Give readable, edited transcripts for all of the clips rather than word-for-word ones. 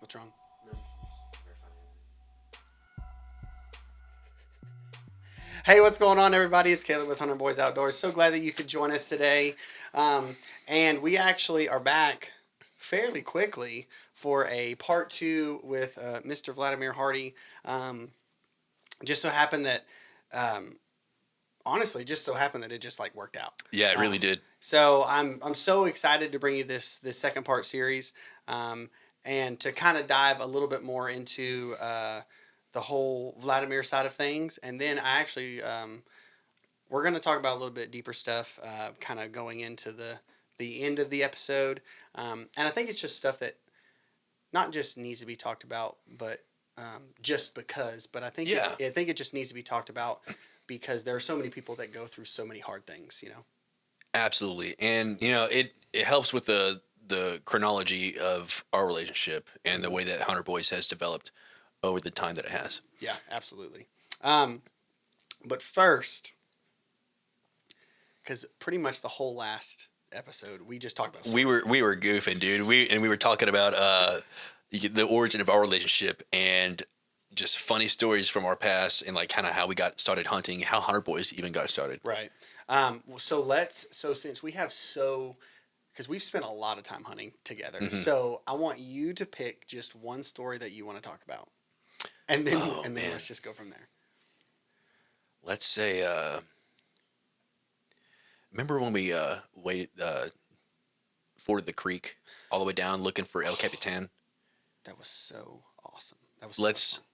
What's wrong? Hey, what's going on, everybody? It's Caleb with HunterBoyz Outdoors. So glad that you could join us today. And we actually are back fairly quickly for a part 2 with Mr. Vladimir Hardy. Just so happened that, honestly, just so happened that it just like worked out. Yeah, it really did. So I'm so excited to bring you this second part series, and to kind of dive a little bit more into the whole Vladimir side of things, and then I actually we're going to talk about a little bit deeper stuff, kind of going into the end of the episode, and I think it's just stuff that not just needs to be talked about, but just because. But I think I think it just needs to be talked about because there are so many people that go through so many hard things, you know. Absolutely. And, it helps with the chronology of our relationship and the way that HunterBoyz has developed over the time that it has. Yeah, absolutely. But first, because pretty much the whole last episode, we just talked about stories. We were goofing, dude. We were talking about the origin of our relationship and just funny stories from our past and like kind of how we got started hunting, how HunterBoyz even got started. Right. So since we have because we've spent a lot of time hunting together, so I want you to pick just one story that you want to talk about, and then let's just go from there. Let's say, remember when we forded the creek all the way down looking for El Capitan? That was so awesome. That was fun.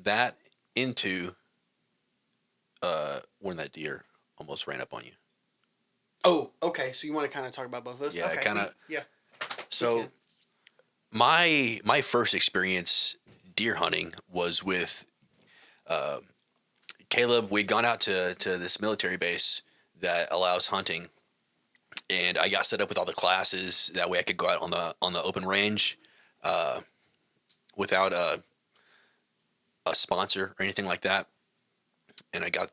That into when that deer almost ran up on you. Oh, okay. So you want to kind of talk about both of those? Yeah, okay. kind of. Yeah. So my first experience deer hunting was with Caleb. We'd gone out to this military base that allows hunting, and I got set up with all the classes. That way I could go out on the open range without a sponsor or anything like that. And I got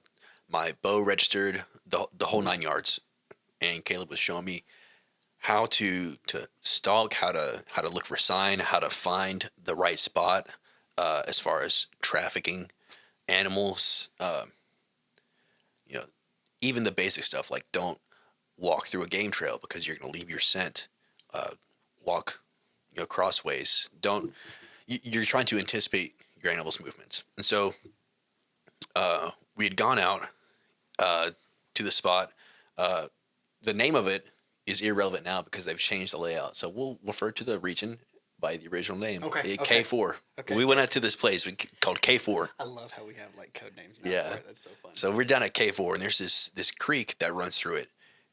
my bow registered, the whole 9 yards. And Caleb was showing me how to stalk, how to look for sign, how to find the right spot as far as trafficking animals. Even the basic stuff like don't walk through a game trail because you're going to leave your scent. Walk, crossways. You're trying to anticipate your animal's movements. And so we had gone out to the spot. The name of it is irrelevant now because they've changed the layout. So we'll refer to the region by the original name. Okay. K4. Okay. We went out to this place called K4. I love how we have like code names now. Yeah. That's so fun. So we're down at K4 and there's this creek that runs through it.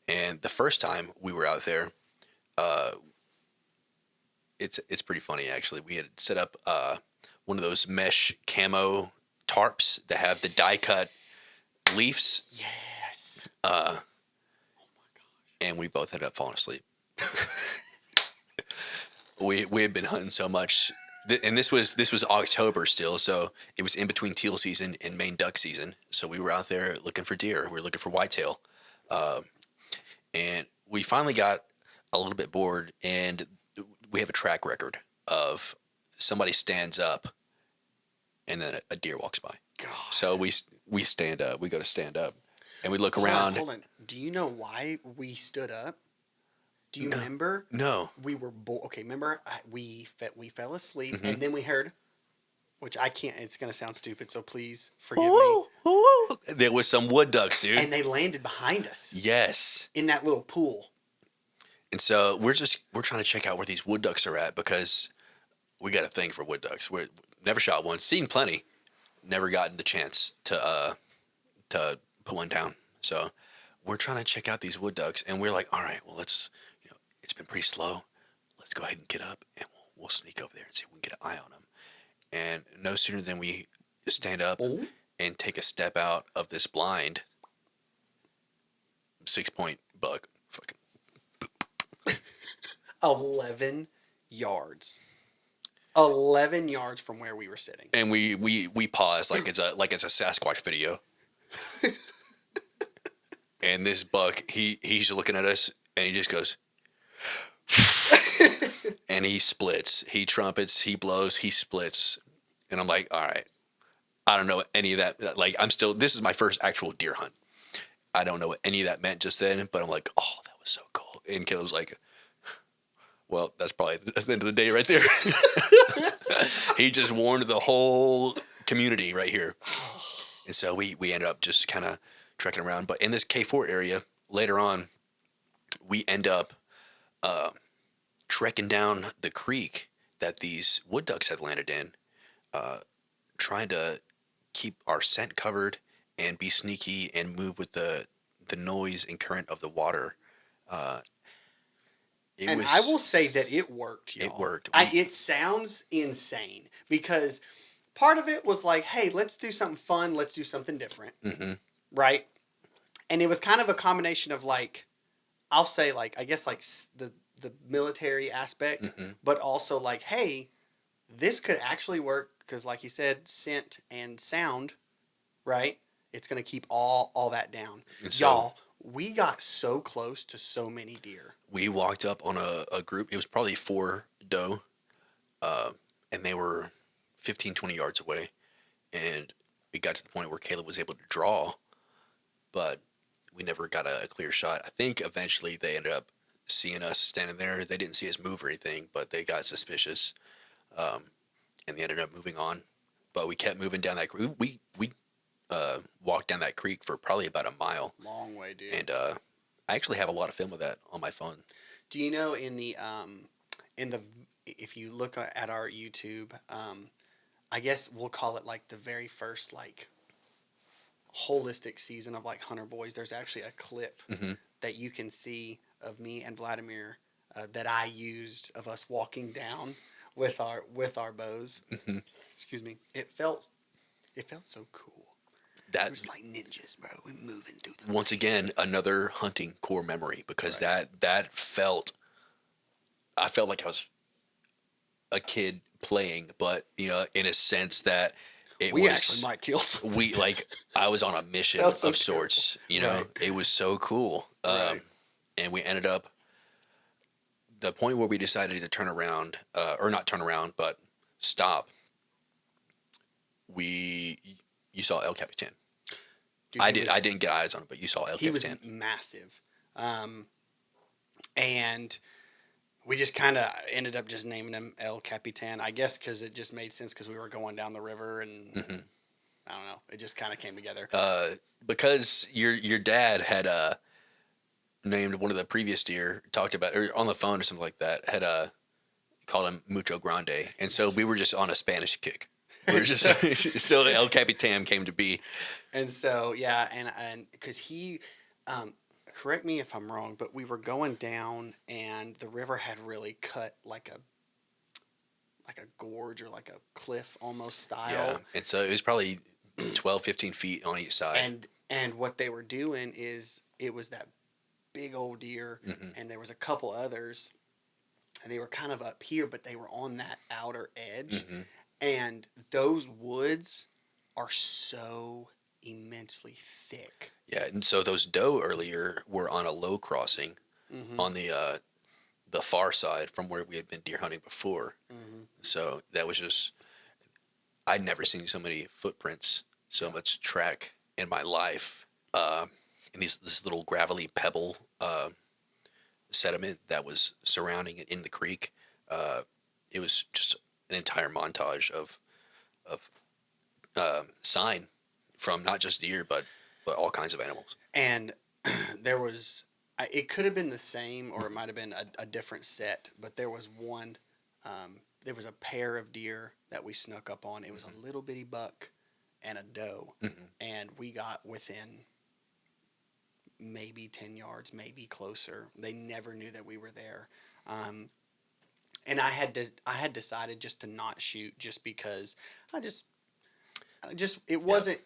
And the first time we were out there, it's pretty funny actually. We had set up one of those mesh camo tarps that have the die cut leaves. Yes. And we both ended up falling asleep. we had been hunting so much, and this was October still, so it was in between teal season and Maine duck season. So we were out there looking for deer. We were looking for whitetail, and we finally got a little bit bored. And we have a track record of somebody stands up, and then a deer walks by. God. So we stand up. We go to stand up. And we look around. Hold on. Do you know why we stood up? Do you remember? No. We were okay. Remember, we fell asleep, and then we heard, which I can't. It's gonna sound stupid, so please forgive me. There was some wood ducks, dude, and they landed behind us. Yes. In that little pool. And so we're trying to check out where these wood ducks are at because we got a thing for wood ducks. We never shot one, seen plenty, never gotten the chance to put one down. So we're trying to check out these wood ducks, and we're like, all right, well, let's, it's been pretty slow. Let's go ahead and get up, and we'll sneak over there and see if we can get an eye on them. And no sooner than we stand up and take a step out of this blind, 6-point buck, fucking 11 yards. 11 yards from where we were sitting. And we pause like it's a Sasquatch video. And this buck, he's looking at us and he just goes and he splits. He trumpets, he blows, he splits. And I'm like, all right, I don't know any of that. Like, this is my first actual deer hunt. I don't know what any of that meant just then, but I'm like, oh, that was so cool. And Caleb was like, well, that's probably the end of the day right there. He just warned the whole community right here. And so we ended up just kind of trekking around. But in this K4 area, later on, we end up trekking down the creek that these wood ducks had landed in, trying to keep our scent covered and be sneaky and move with the noise and current of the water. I will say that it worked, y'all. It worked. It sounds insane because part of it was like, hey, let's do something fun. Let's do something different. Mm-hmm. Right? And it was kind of a combination of like, I'll say like, I guess like the military aspect, mm-hmm. but also like, hey, this could actually work because like you said, scent and sound, right? It's going to keep all that down. So, y'all, we got so close to so many deer. We walked up on a group. It was probably 4 doe, and they were 15, 20 yards away. And it got to the point where Caleb was able to draw, but we never got a clear shot. I think eventually they ended up seeing us standing there. They didn't see us move or anything, but they got suspicious, and they ended up moving on. But we kept moving down that creek. We walked down that creek for probably about a mile. Long way, dude. And I actually have a lot of film of that on my phone. Do you know in the if you look at our YouTube, I guess we'll call it like the very first like holistic season of like HunterBoyz. There's actually a clip mm-hmm. that you can see of me and Vladimir that I used of us walking down with our bows. Mm-hmm. Excuse me. It felt so cool. That it was like ninjas, bro. We're moving through the once again another hunting core memory because that felt. I felt like I was a kid playing, but in a sense that we actually might kill some. I was on a mission of sorts. Right. It was so cool. Right. And we ended up the point where we decided to turn around, or not turn around, but stop. You saw El Capitan. Dude, I didn't get eyes on him, but you saw El Capitan. He was massive. And we just kind of ended up just naming him El Capitan, I guess, because it just made sense because we were going down the river and mm-hmm. I don't know. It just kind of came together. Because your dad had named one of the previous deer, talked about, or on the phone or something like that, had called him Mucho Grande. And so we were just on a Spanish kick. We were just so El Capitan came to be. And so, yeah, and because he, correct me if I'm wrong, but we were going down and the river had really cut like a gorge or like a cliff almost style. Yeah, and so it was probably 12, 15 feet on each side. And what they were doing is it was that big old deer, mm-hmm. and there was a couple others, and they were kind of up here, but they were on that outer edge. Mm-hmm. And those woods are so immensely thick. Yeah, and so those doe earlier were on a low crossing mm-hmm. on the far side from where we had been deer hunting before. Mm-hmm. So that was just, I'd never seen so many footprints, so much track in my life. And this little gravelly pebble sediment that was surrounding it in the creek. It was just an entire montage of sign from not just deer but all kinds of animals. And there was, it could have been the same or it might have been a different set, but there was one. There was a pair of deer that we snuck up on. It was mm-hmm. a little bitty buck and a doe, mm-hmm. and we got within maybe 10 yards, maybe closer. They never knew that we were there. And I had decided just to not shoot just because it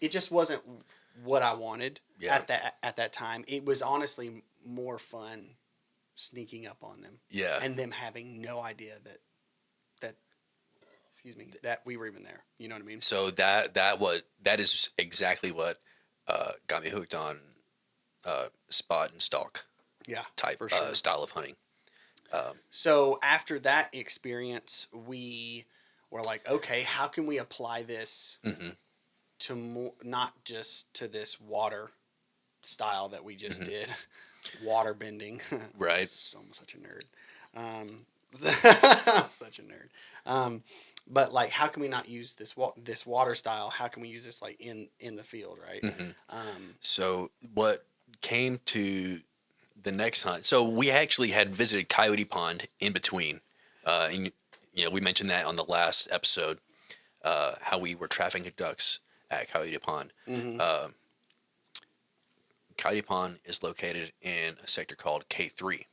just wasn't what I wanted at that time. It was honestly more fun sneaking up on them. Yeah. And them having no idea that that we were even there. You know what I mean? So that is exactly what got me hooked on spot and stalk type for sure. Style of hunting. So after that experience, we were like, okay, how can we apply this Mm-hmm. to more, not just to this water style that we just Mm-hmm. did, water bending. Right. So I'm such a nerd. Such a nerd. Um, but like, how can we not use this water style? How can we use this like in the field, right? Mm-hmm. Um, So what came to the next hunt? So we actually had visited Coyote Pond in between, and we mentioned that on the last episode, how we were trafficking ducks at Coyote Pond. mhm. Uh, Coyote Pond is located in a sector called K3,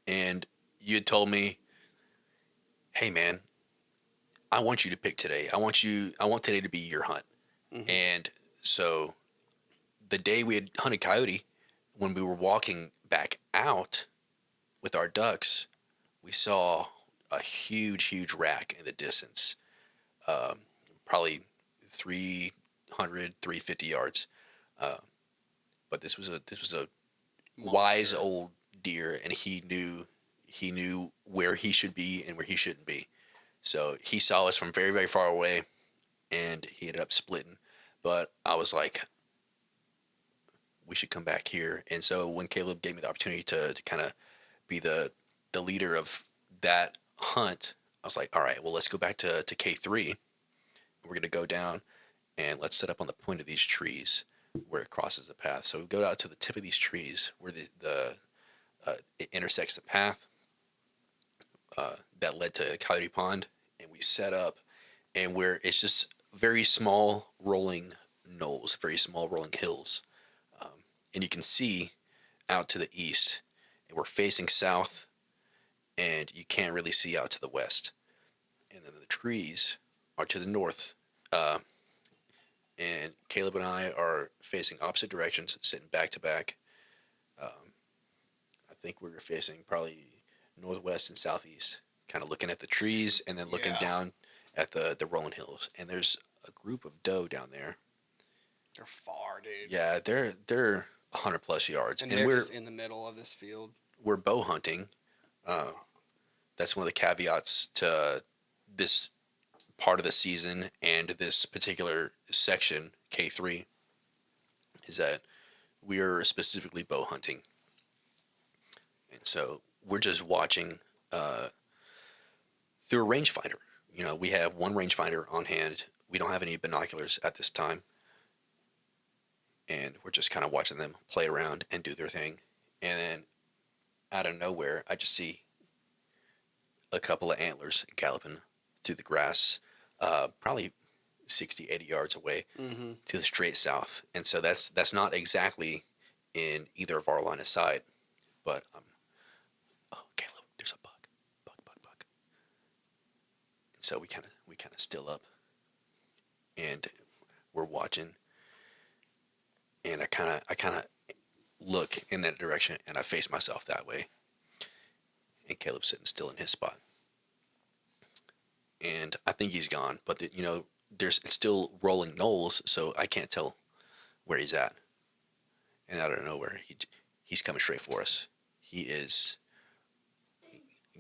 and you had told me, "Hey man, I want you to pick today. I want today to be your hunt." Mhm. And so the day we had hunted coyote, when we were walking back out with our ducks, we saw a huge rack in the distance, um, probably 300, 350 yards. Uh, but this was a wise Monster. old deer, and he knew where he should be and where he shouldn't be. So he saw us from very far away, and he ended up splitting. But I was like, we should come back here. And so when Caleb gave me the opportunity to kind of be the leader of that hunt, I was like, all right, well, let's go back to K3. We're going to go down and let's set up on the point of these trees where it crosses the path. So we go out to the tip of these trees where it intersects the path that led to Coyote Pond, and we set up, and where it's just very small rolling knolls, very small rolling hills, and you can see out to the east, and we're facing south, and you can't really see out to the west. And then the trees are to the north, uh, and Caleb and I are facing opposite directions, sitting back to back. Um, I think we were facing probably northwest and southeast, kind of looking at the trees and then looking Yeah. down at the rolling hills. And there's a group of doe down there. They're far, dude. Yeah, they're 100 plus yards, And and they're just in the middle of this field. we're bow hunting. Uh, that's one of the caveats to this part of the season and this particular section K3 is that we are specifically bow hunting, and so we're just watching uh, through a rangefinder. We have one rangefinder on hand. We don't have any binoculars at this time, and we're just kind of watching them play around and do their thing. And then out of nowhere, I just see a couple of antlers galloping through the grass, probably 60, 80 yards away Mm-hmm. to the straight south. And so that's not exactly in either of our line of sight, but oh, Caleb, there's a buck, buck. And so we kind of still up, and we're watching, and I kind of look in that direction, and I face myself that way, and Caleb's sitting still in his spot, and I think he's gone, but it's still rolling knolls, so I can't tell where he's at. And out of nowhere, he's coming straight for us. He is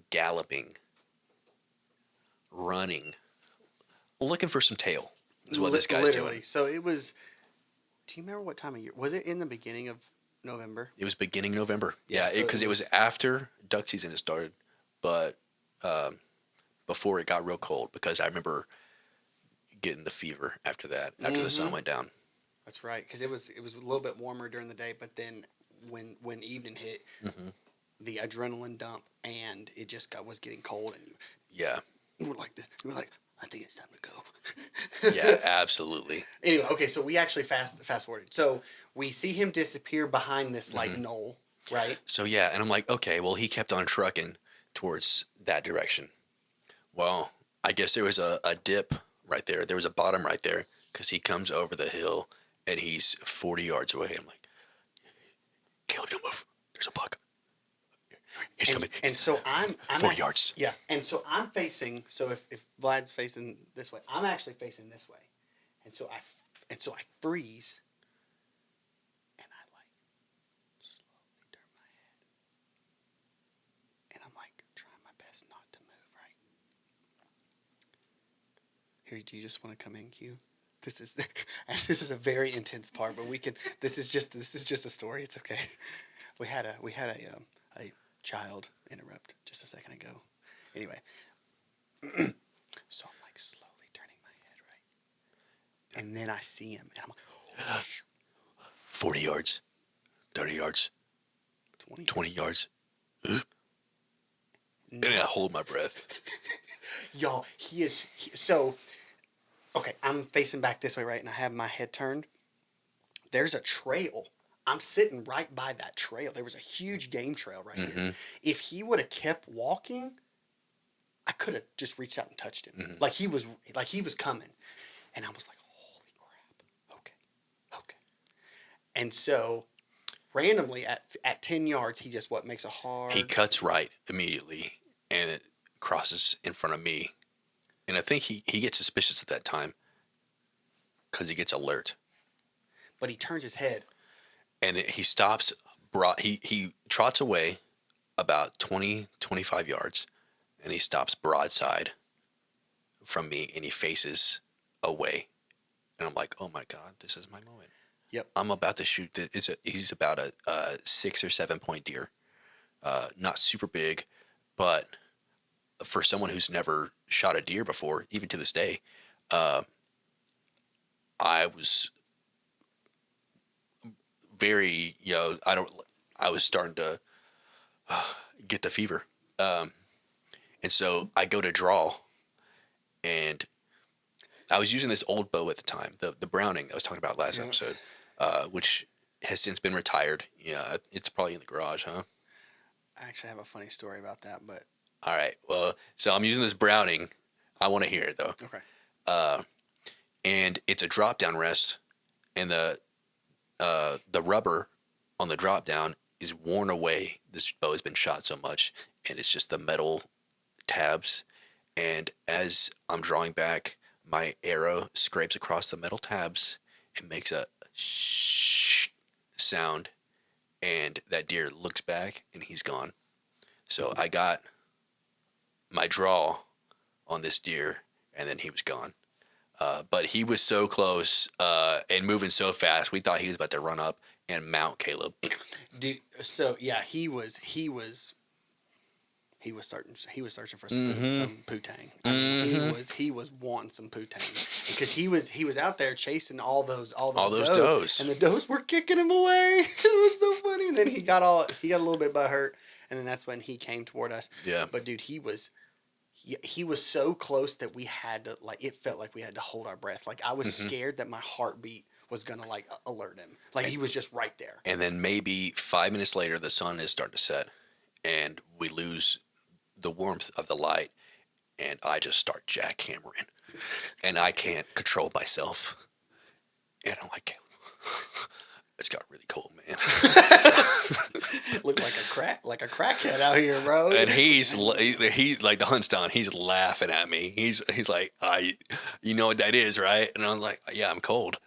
galloping, running, looking for some tail. Is what this guy's Literally. doing. So it was. Do you remember what time of year? Was it in the beginning of November? It was beginning November. Yeah, Yeah, so because it was after duck season had started, but before it got real cold. Because I remember getting the fever after that. After the sun Mm-hmm. went down. That's right, because it was a little bit warmer during the day, but then when evening hit, Hmm. the adrenaline dump, and it just was getting cold, and Yeah. you were like this. You were like, I think it's time to Yeah. go. Absolutely. Anyway, okay, so we actually fast forwarded. So we see him disappear behind this like Hmm. knoll, right? So yeah, and I'm like, okay, well, he kept on trucking towards that direction. Well, I guess there was a dip right there. There was a bottom right there because he comes over the hill and he's 40 yards away. I'm like, Caleb, don't move. There's a buck. He's coming. And so I'm 40 yards. yeah, and so I'm facing. So if Vlad's facing this way, I'm actually facing this way, and so I freeze, and I like slowly turn my head, Here, do you just want to come in, Q? This is this is a very intense part, but we can. This is just a story. It's okay. We had a child interrupt just a second ago. Anyway, so I'm like slowly turning my head right, and then I see him, and I'm like, oh, 40 yards, 30 yards, 20 yards. And I hold my breath. Y'all, so. Okay, I'm facing back this way, right, and I have my head turned. There's a trail. I'm sitting right by that trail. There was a huge game trail right here. If he would have kept walking, I could have just reached out and touched him. Like he was coming. And I was like, holy crap. Okay. And so randomly at 10 yards, he just makes a hard. He cuts right immediately and it crosses in front of me. And I think he gets suspicious at that time because he gets alert. But he turns his head. And he stops. He trots away about 20, 25 yards. And he stops broadside from me and he faces away. And I'm like, oh my God, this is my moment. Yep. I'm about to shoot. He's about a 6 or 7 point deer. Not super big, but for someone who's never shot a deer before, even to this day, I was very, I was starting to get the fever. And so I go to draw, and I was using this old bow at the time, the Browning that I was talking about last episode, which has since been retired. Yeah, it's probably in the garage, huh? I actually have a funny story about that, but. All right. Well, so I'm using this Browning. I want to hear it though. Okay. And it's a drop down rest, and the rubber on the drop down is worn away. This bow has been shot so much, and it's just the metal tabs. And as I'm drawing back, my arrow scrapes across the metal tabs and makes a shh sound, and that deer looks back and he's gone. So I got my draw on this deer, and then he was gone. But he was so close and moving so fast, we thought he was about to run up and mount Caleb. Dude, so yeah, he was searching for some poutang. I mean, he was wanting some poutang because he was out there chasing all those does, and the does were kicking him away. It was so funny. And then he got a little bit butthurt, and then that's when he came toward us. Yeah. But dude, he was so close that we had to it felt like we had to hold our breath. Like I was scared that my heartbeat was gonna alert him. Like he was just right there. And then maybe 5 minutes later, the sun is starting to set, and we lose the warmth of the light, and I just start jackhammering, and I can't control myself, and I'm like, Caleb, it's got really cold, man. Look like a crackhead out here, bro. And he's like the hunt's done. He's laughing at me. He's like, you know what that is, right? And I'm like, yeah, I'm cold.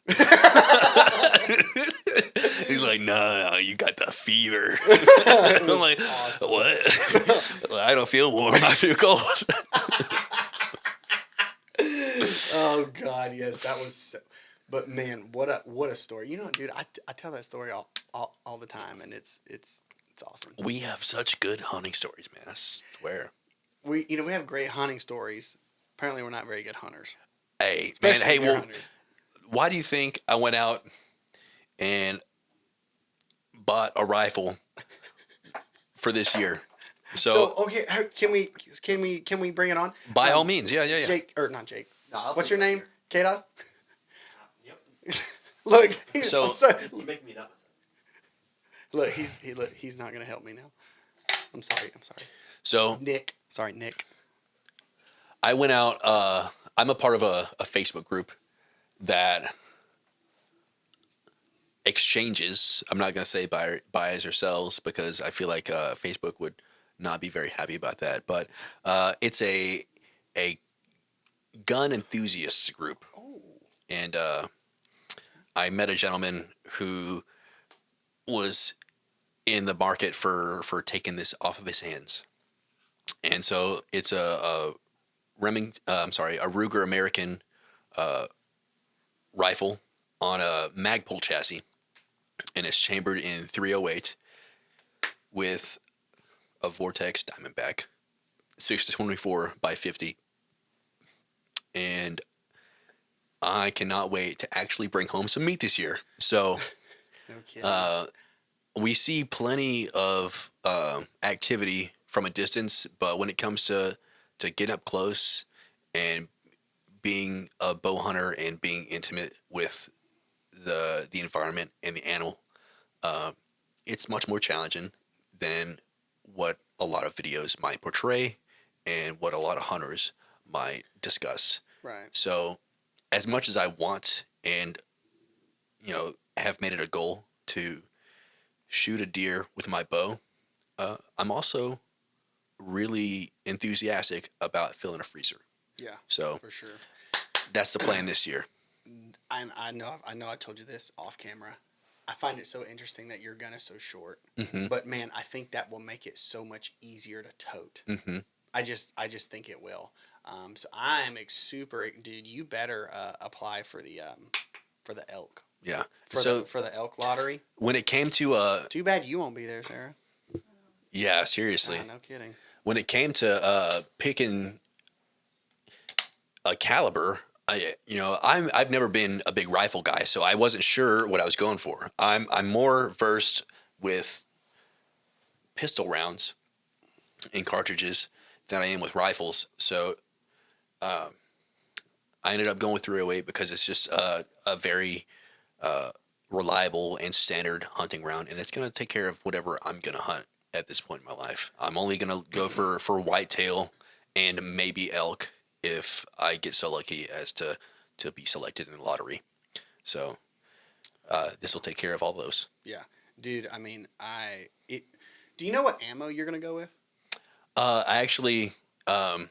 He's like, no, you got the fever. I'm like, awesome. What? I don't feel warm. I feel cold. Oh God, yes, that was. So, but man, what a story. You know, dude, I tell that story all the time, and it's awesome. We have such good hunting stories, man. I swear. We have great hunting stories. Apparently, we're not very good hunters. Hey, man. Hey, well, hunters. Why do you think I went out and bought a rifle for this year? So okay, can we bring it on? By all means, yeah. Jake, or not Jake. No, what's your name? Kados? Yep. Look, you make me that. Look, he's not gonna help me now. I'm sorry. So Nick. I went out. I'm a part of a Facebook group that exchanges. I'm not gonna say buys or sells because I feel like Facebook would not be very happy about that. But it's a gun enthusiasts group. Oh. And I met a gentleman who was in the market for taking this off of his hands. And so it's a Ruger American rifle on a Magpul chassis, and it's chambered in 308 with a Vortex Diamondback 6 to 24 by 50, and I cannot wait to actually bring home some meat this year. So No kidding. we see plenty of activity from a distance, but when it comes to getting up close and being a bow hunter and being intimate with the environment and the animal, it's much more challenging than what a lot of videos might portray and what a lot of hunters might discuss. Right. So, as much as I want and have made it a goal to shoot a deer with my bow, I'm also really enthusiastic about filling a freezer. Yeah. So For sure. that's the plan this year. I know I told you this off camera. I find it so interesting that your gun is so short. Mm-hmm. But man, I think that will make it so much easier to tote. Mm-hmm. I just think it will. So I'm super dude. You better apply for the elk Yeah. for the elk lottery. When it came to Too bad you won't be there, Sarah. yeah, seriously. No kidding. When it came to picking a caliber, I've never been a big rifle guy, so I wasn't sure what I was going for. I'm more versed with pistol rounds and cartridges than I am with rifles. So I ended up going with 308 because it's just a very reliable and standard hunting round, and it's going to take care of whatever I'm going to hunt at this point in my life. I'm only going to go for whitetail and maybe elk if I get so lucky as to be selected in the lottery. So this will take care of all those. Yeah, dude. I mean, do you know what ammo you're gonna go with? I actually, I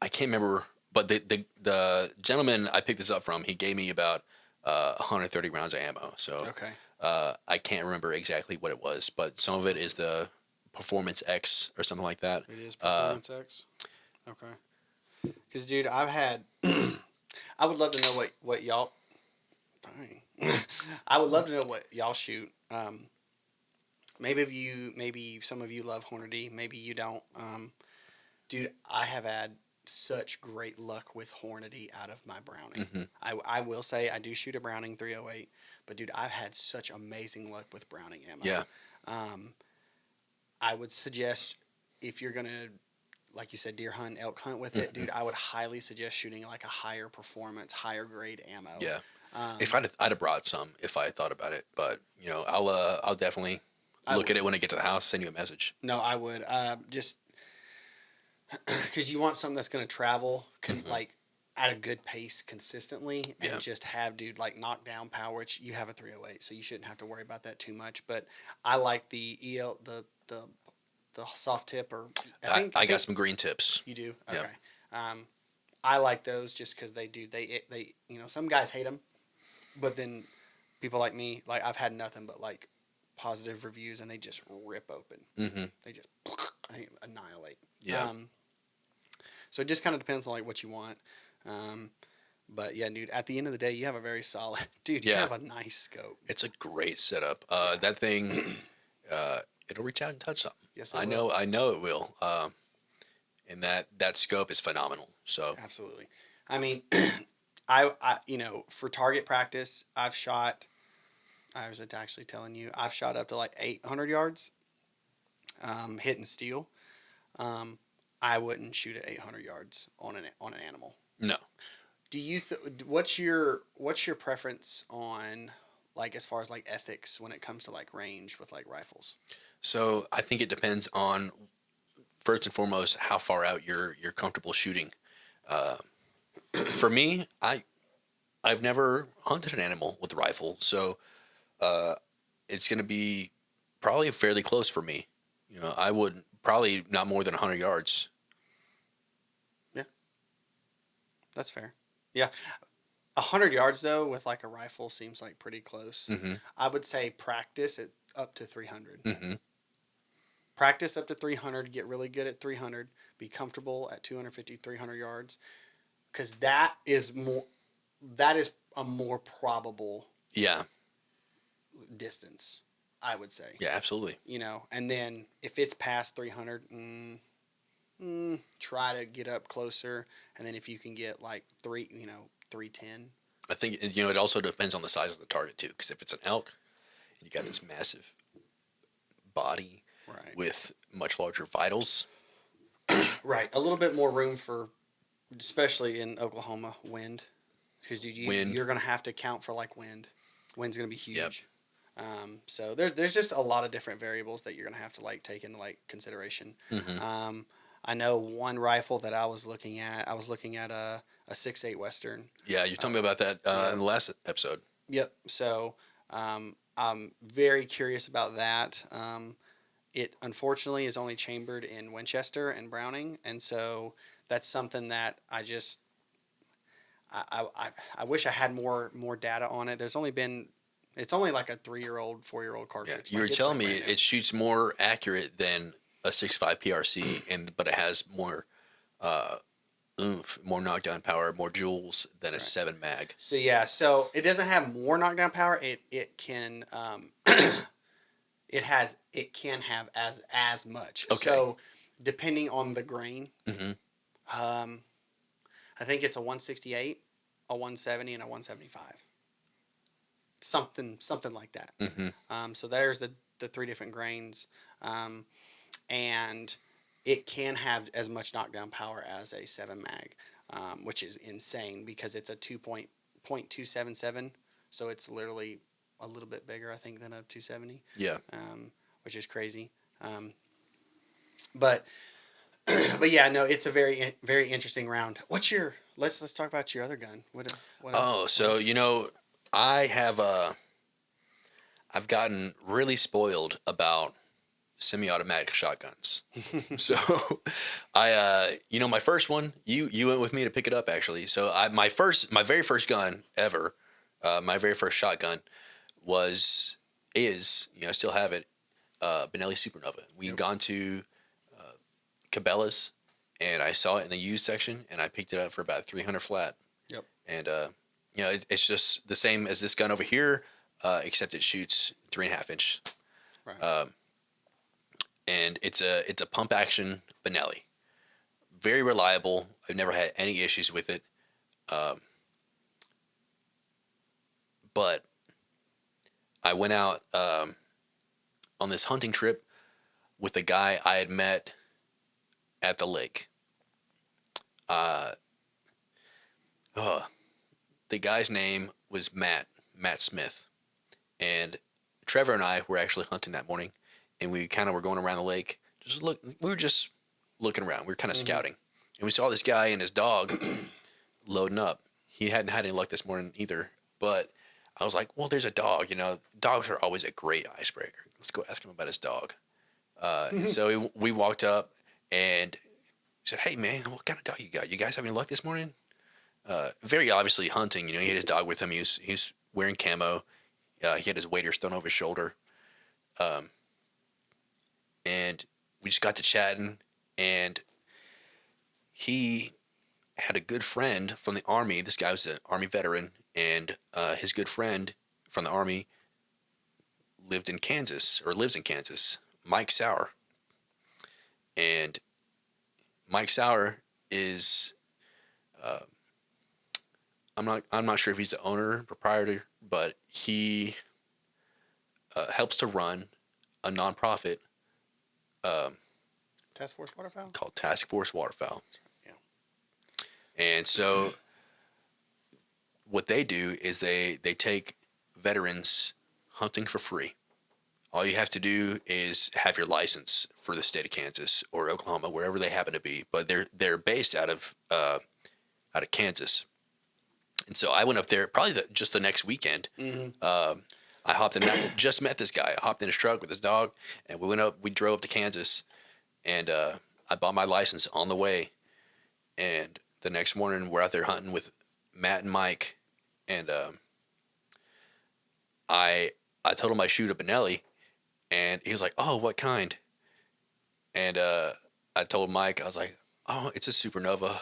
can't remember, but the gentleman I picked this up from, he gave me about 130 rounds of ammo. So Okay. I can't remember exactly what it was, but some of it is the Performance X or something like that. It is Performance X. Okay. Because, dude, I've had. I would love to know what y'all. Dang. I would love to know what y'all shoot. Maybe some of you love Hornady. Maybe you don't. Dude, I have had such great luck with Hornady out of my Browning. Mm-hmm. I will say I do shoot a Browning 308, but dude, I've had such amazing luck with Browning ammo. Yeah. I would suggest if you're gonna, like you said, deer hunt, elk hunt with it, dude, I would highly suggest shooting like a higher performance, higher grade ammo. Yeah. If I'd have brought some if I had thought about it, but I'll definitely look at it when I get to the house. Send you a message. No, I would just because you want something that's gonna travel like at a good pace consistently and just have like knockdown power. Which you have a 308, so you shouldn't have to worry about that too much. But I like the the soft tip, or I got some green tips. You do? Okay. Yeah. I like those just because they some guys hate them, but then people like me, like I've had nothing but like positive reviews, and they just rip open. Mm-hmm. They just annihilate. Yeah. So it just kind of depends on like what you want. But yeah, dude, at the end of the day, you have a very solid, dude. You have a nice scope. It's a great setup. That thing, it'll reach out and touch something. Yes, I know it will. And that scope is phenomenal. So absolutely. I mean, I for target practice, I've shot. I was actually telling you, I've shot up to like 800 yards, hitting steel. I wouldn't shoot at 800 yards on an animal. No. Do you what's your preference on like as far as like ethics when it comes to like range with like rifles? So I think it depends on first and foremost how far out you're comfortable shooting. For me, I've never hunted an animal with a rifle, so it's going to be probably fairly close for me. I would probably not more than 100 yards. Yeah, that's fair. Yeah, 100 yards though with like a rifle seems like pretty close. Mm-hmm. I would say practice it up to 300. Mm-hmm. Practice up to 300. Get really good at 300. Be comfortable at 250, 300 yards, because that is more. that is a more probable Yeah. distance, I would say. Yeah, absolutely. You know, and then if it's past 300, try to get up closer, and then if you can get like 310. I think it also depends on the size of the target too. Because if it's an elk, and you got this massive body Right. with much larger vitals. Right. A little bit more room for, especially in Oklahoma, wind. Because Wind. you're going to have to account for like wind. Wind's going to be huge. Yep. So there's just a lot of different variables that you're going to have to like take into like consideration. Mm-hmm. I know one rifle that I was looking at. I was looking at a 6.8 Western. Yeah, you told me about that in the last episode. Yep. So I'm very curious about that. It unfortunately is only chambered in Winchester and Browning, and so that's something that I wish I had more data on it. It's only like a 3-year-old, 4-year-old Yeah, cartridge. you were Like, it's telling like me brand new. it shoots more accurate than a 6.5 PRC, but it has more oomph, more knockdown power, more joules than a 7 mag. So yeah, so it doesn't have more knockdown power. It can it can have as much. Okay. So depending on the grain, Mm-hmm. I think it's a 168, a 170, and a 175. Something like that. Mm-hmm. So there's the 3 different grains, and it can have as much knockdown power as a 7 mag, which is insane because it's a 2.277, so it's literally a little bit bigger, I think, than a 270. Yeah. Which is crazy. But but yeah, no, it's a very interesting round. What's your let's talk about your other gun. So I have I've gotten really spoiled about semi-automatic shotguns. So my first one, you went with me to pick it up actually. So my very first gun ever, my very first shotgun I still have it, Benelli Supernova. We'd gone to Cabela's, and I saw it in the used section, and I picked it up for about 300 flat. Yep. And it's just the same as this gun over here, except it shoots 3.5 inch. Right. And it's a pump action Benelli, very reliable. I've never had any issues with it. But I went out on this hunting trip with a guy I had met at the lake. The guy's name was Matt Smith, and Trevor and I were actually hunting that morning, and we kind of were going around the lake. We were just looking around. We were kind of scouting, and we saw this guy and his dog loading up. He hadn't had any luck this morning either, but I was like, well, there's a dog. Dogs are always a great icebreaker. Let's go ask him about his dog. And so we walked up and he said, hey, man, what kind of dog you got? You guys have any luck this morning? Very obviously hunting. He had his dog with him. He was wearing camo. He had his waders thrown over his shoulder. And we just got to chatting, and he had a good friend from the Army. This guy was an Army veteran, and his good friend from the Army lives in Kansas, Mike Sauer. And Mike Sauer is, I'm not sure if he's the owner, proprietor, but he helps to run a nonprofit Task Force Waterfowl? called Task Force Waterfowl. Yeah. And so what they do is they take veterans hunting for free. All you have to do is have your license for the state of Kansas or Oklahoma, wherever they happen to be. But they're based out of Kansas. And so I went up there probably just the next weekend. I hopped in. Just met this guy. I hopped in his truck with his dog, and we went up. We drove up to Kansas, and I bought my license on the way. And the next morning, we're out there hunting with Matt and Mike, and I told him I shoot a Benelli, and he was like, "Oh, what kind?" And I told Mike, I was like, "Oh, it's a Supernova,"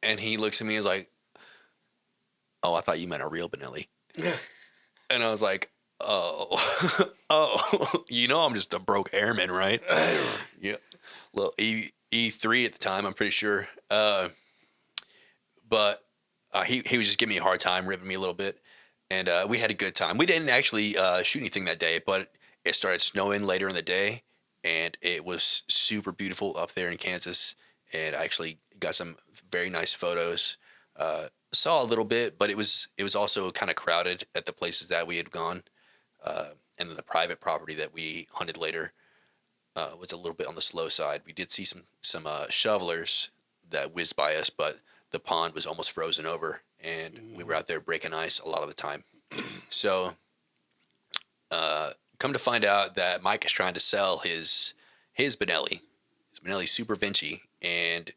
and he looks at me and is like, "Oh, I thought you meant a real Benelli." And I was like, "Oh, oh, I'm just a broke airman, right?" Yeah, little E3 at the time, I'm pretty sure. But he was just giving me a hard time, ripping me a little bit, and we had a good time. We didn't actually shoot anything that day, but it started snowing later in the day, and it was super beautiful up there in Kansas. And I actually got some very nice photos. Saw a little bit, but it was also kind of crowded at the places that we had gone, and then the private property that we hunted later was a little bit on the slow side. We did see some shovelers that whizzed by us, but the pond was almost frozen over, and we were out there breaking ice a lot of the time. So, come to find out that Mike is trying to sell his Benelli Super Vinci, and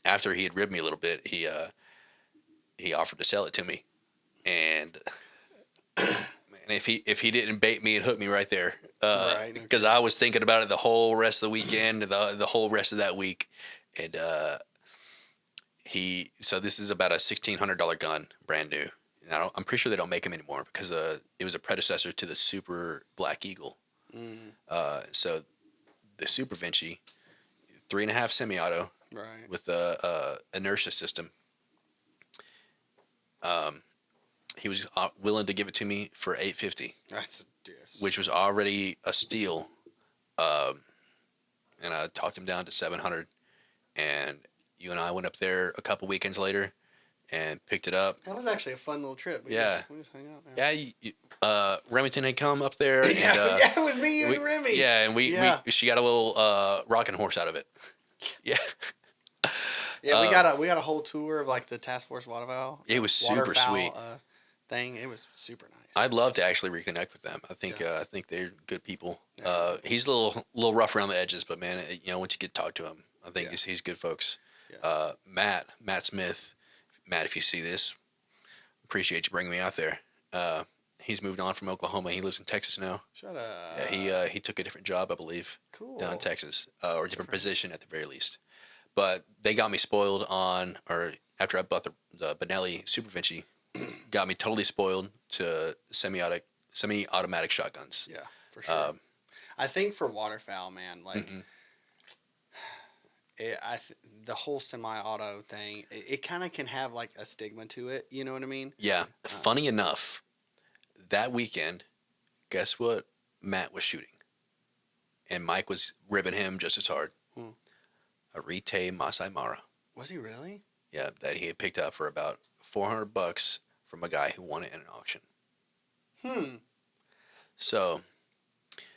after he had ribbed me a little bit, he offered to sell it to me, and man, if he didn't bait me and hook me right there, Right, okay. because I was thinking about it the whole rest of the weekend, the whole rest of that week, and so this is about a $1,600 gun, brand new. And I'm pretty sure they don't make them anymore because it was a predecessor to the Super Black Eagle. So the Super Vinci, 3.5 semi-auto Right. with a inertia system. He was willing to give it to me for $850, That's yes. which was already a steal. And I talked him down to $700, and you and I went up there a couple weekends later and picked it up. That was actually a fun little trip. We Yeah. just hung out there. Yeah, Remington had come up there. And, Yeah, it was me, you, and Remy. Yeah, and she got a little rocking horse out of it. Yeah. Yeah, we got a whole tour of like the Task Force Waterfowl. It was super waterfowl, sweet. Thing. It was super nice. I'd love to actually reconnect with them. I think they're good people. Yeah. He's a little rough around the edges, but man, once you get to talk to him, I think Yeah. he's good folks. Yeah. Matt Smith, Matt, if you see this, appreciate you bringing me out there. He's moved on from Oklahoma. He lives in Texas now. Shut up. Yeah, he took a different job, I believe, Cool. down in Texas, or a different position at the very least. But they got me spoiled after I bought the Benelli Super Vinci, got me totally spoiled to semi-automatic shotguns. Yeah, for sure. I think for waterfowl, man, like the whole semi-auto thing, it kind of can have like a stigma to it. You know what I mean? Yeah. Funny enough, that weekend, guess what Matt was shooting? And Mike was ribbing him just as hard. A Rite Masai Mara. Was he really? Yeah, that he had picked up for about $400 from a guy who won it in an auction. So,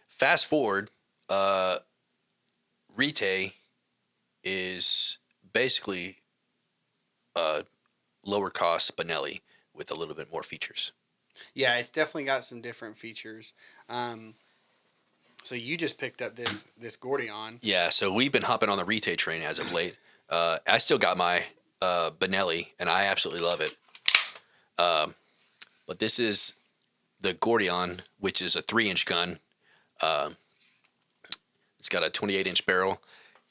fast forward, Rite is basically a lower cost Benelli with a little bit more features. Yeah, it's definitely got some different features. So you just picked up this Gordion. Yeah, so we've been hopping on the Rite train as of late. I still got my Benelli, and I absolutely love it. But this is the Gordion, which is a 3-inch gun. It's got a 28-inch barrel,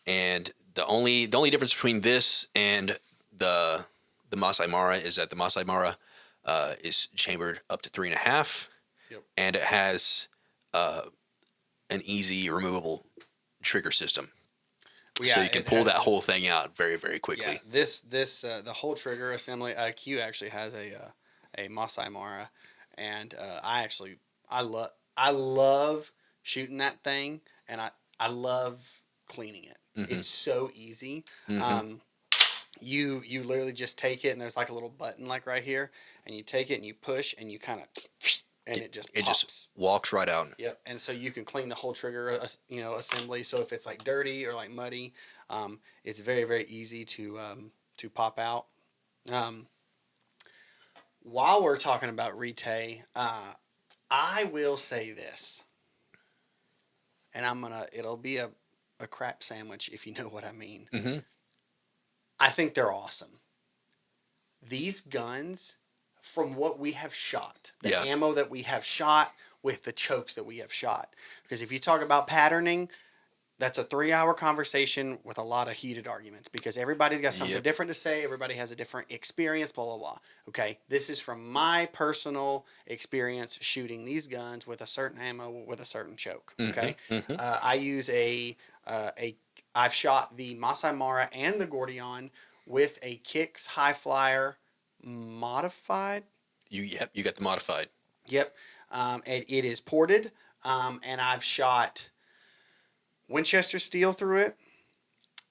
and the only difference between this and the Masai Mara is that the Masai Mara is chambered up to 3.5, and it has an easy removable trigger system. Well, yeah, so you can pull that whole thing out very, very quickly. Yeah, this the whole trigger assembly. Q actually has a Masai Mara, and I love shooting that thing, and I love cleaning it. It's so easy. You literally just take it, and there's like a little button like right here, and you take it and you push, and you kind of and it just pops. It just walks right out. Yep, and so you can clean the whole trigger, assembly. So if it's like dirty or like muddy, it's very, very easy to pop out. While we're talking about Rite, I will say this, and it'll be a crap sandwich if you know what I mean. I think they're awesome. These guns, from what we have shot, the ammo that we have shot with the chokes that we have shot. Because if you talk about patterning, that's a 3-hour conversation with a lot of heated arguments because everybody's got something Yep. different to say. Everybody has a different experience, blah, blah, blah. Okay. This is from my personal experience shooting these guns with a certain ammo with a certain choke. Okay. I use I've shot the Masai Mara and the Gordion with a Kicks High Flyer modified. You got the modified. Yep. And it is ported. And I've shot Winchester steel through it,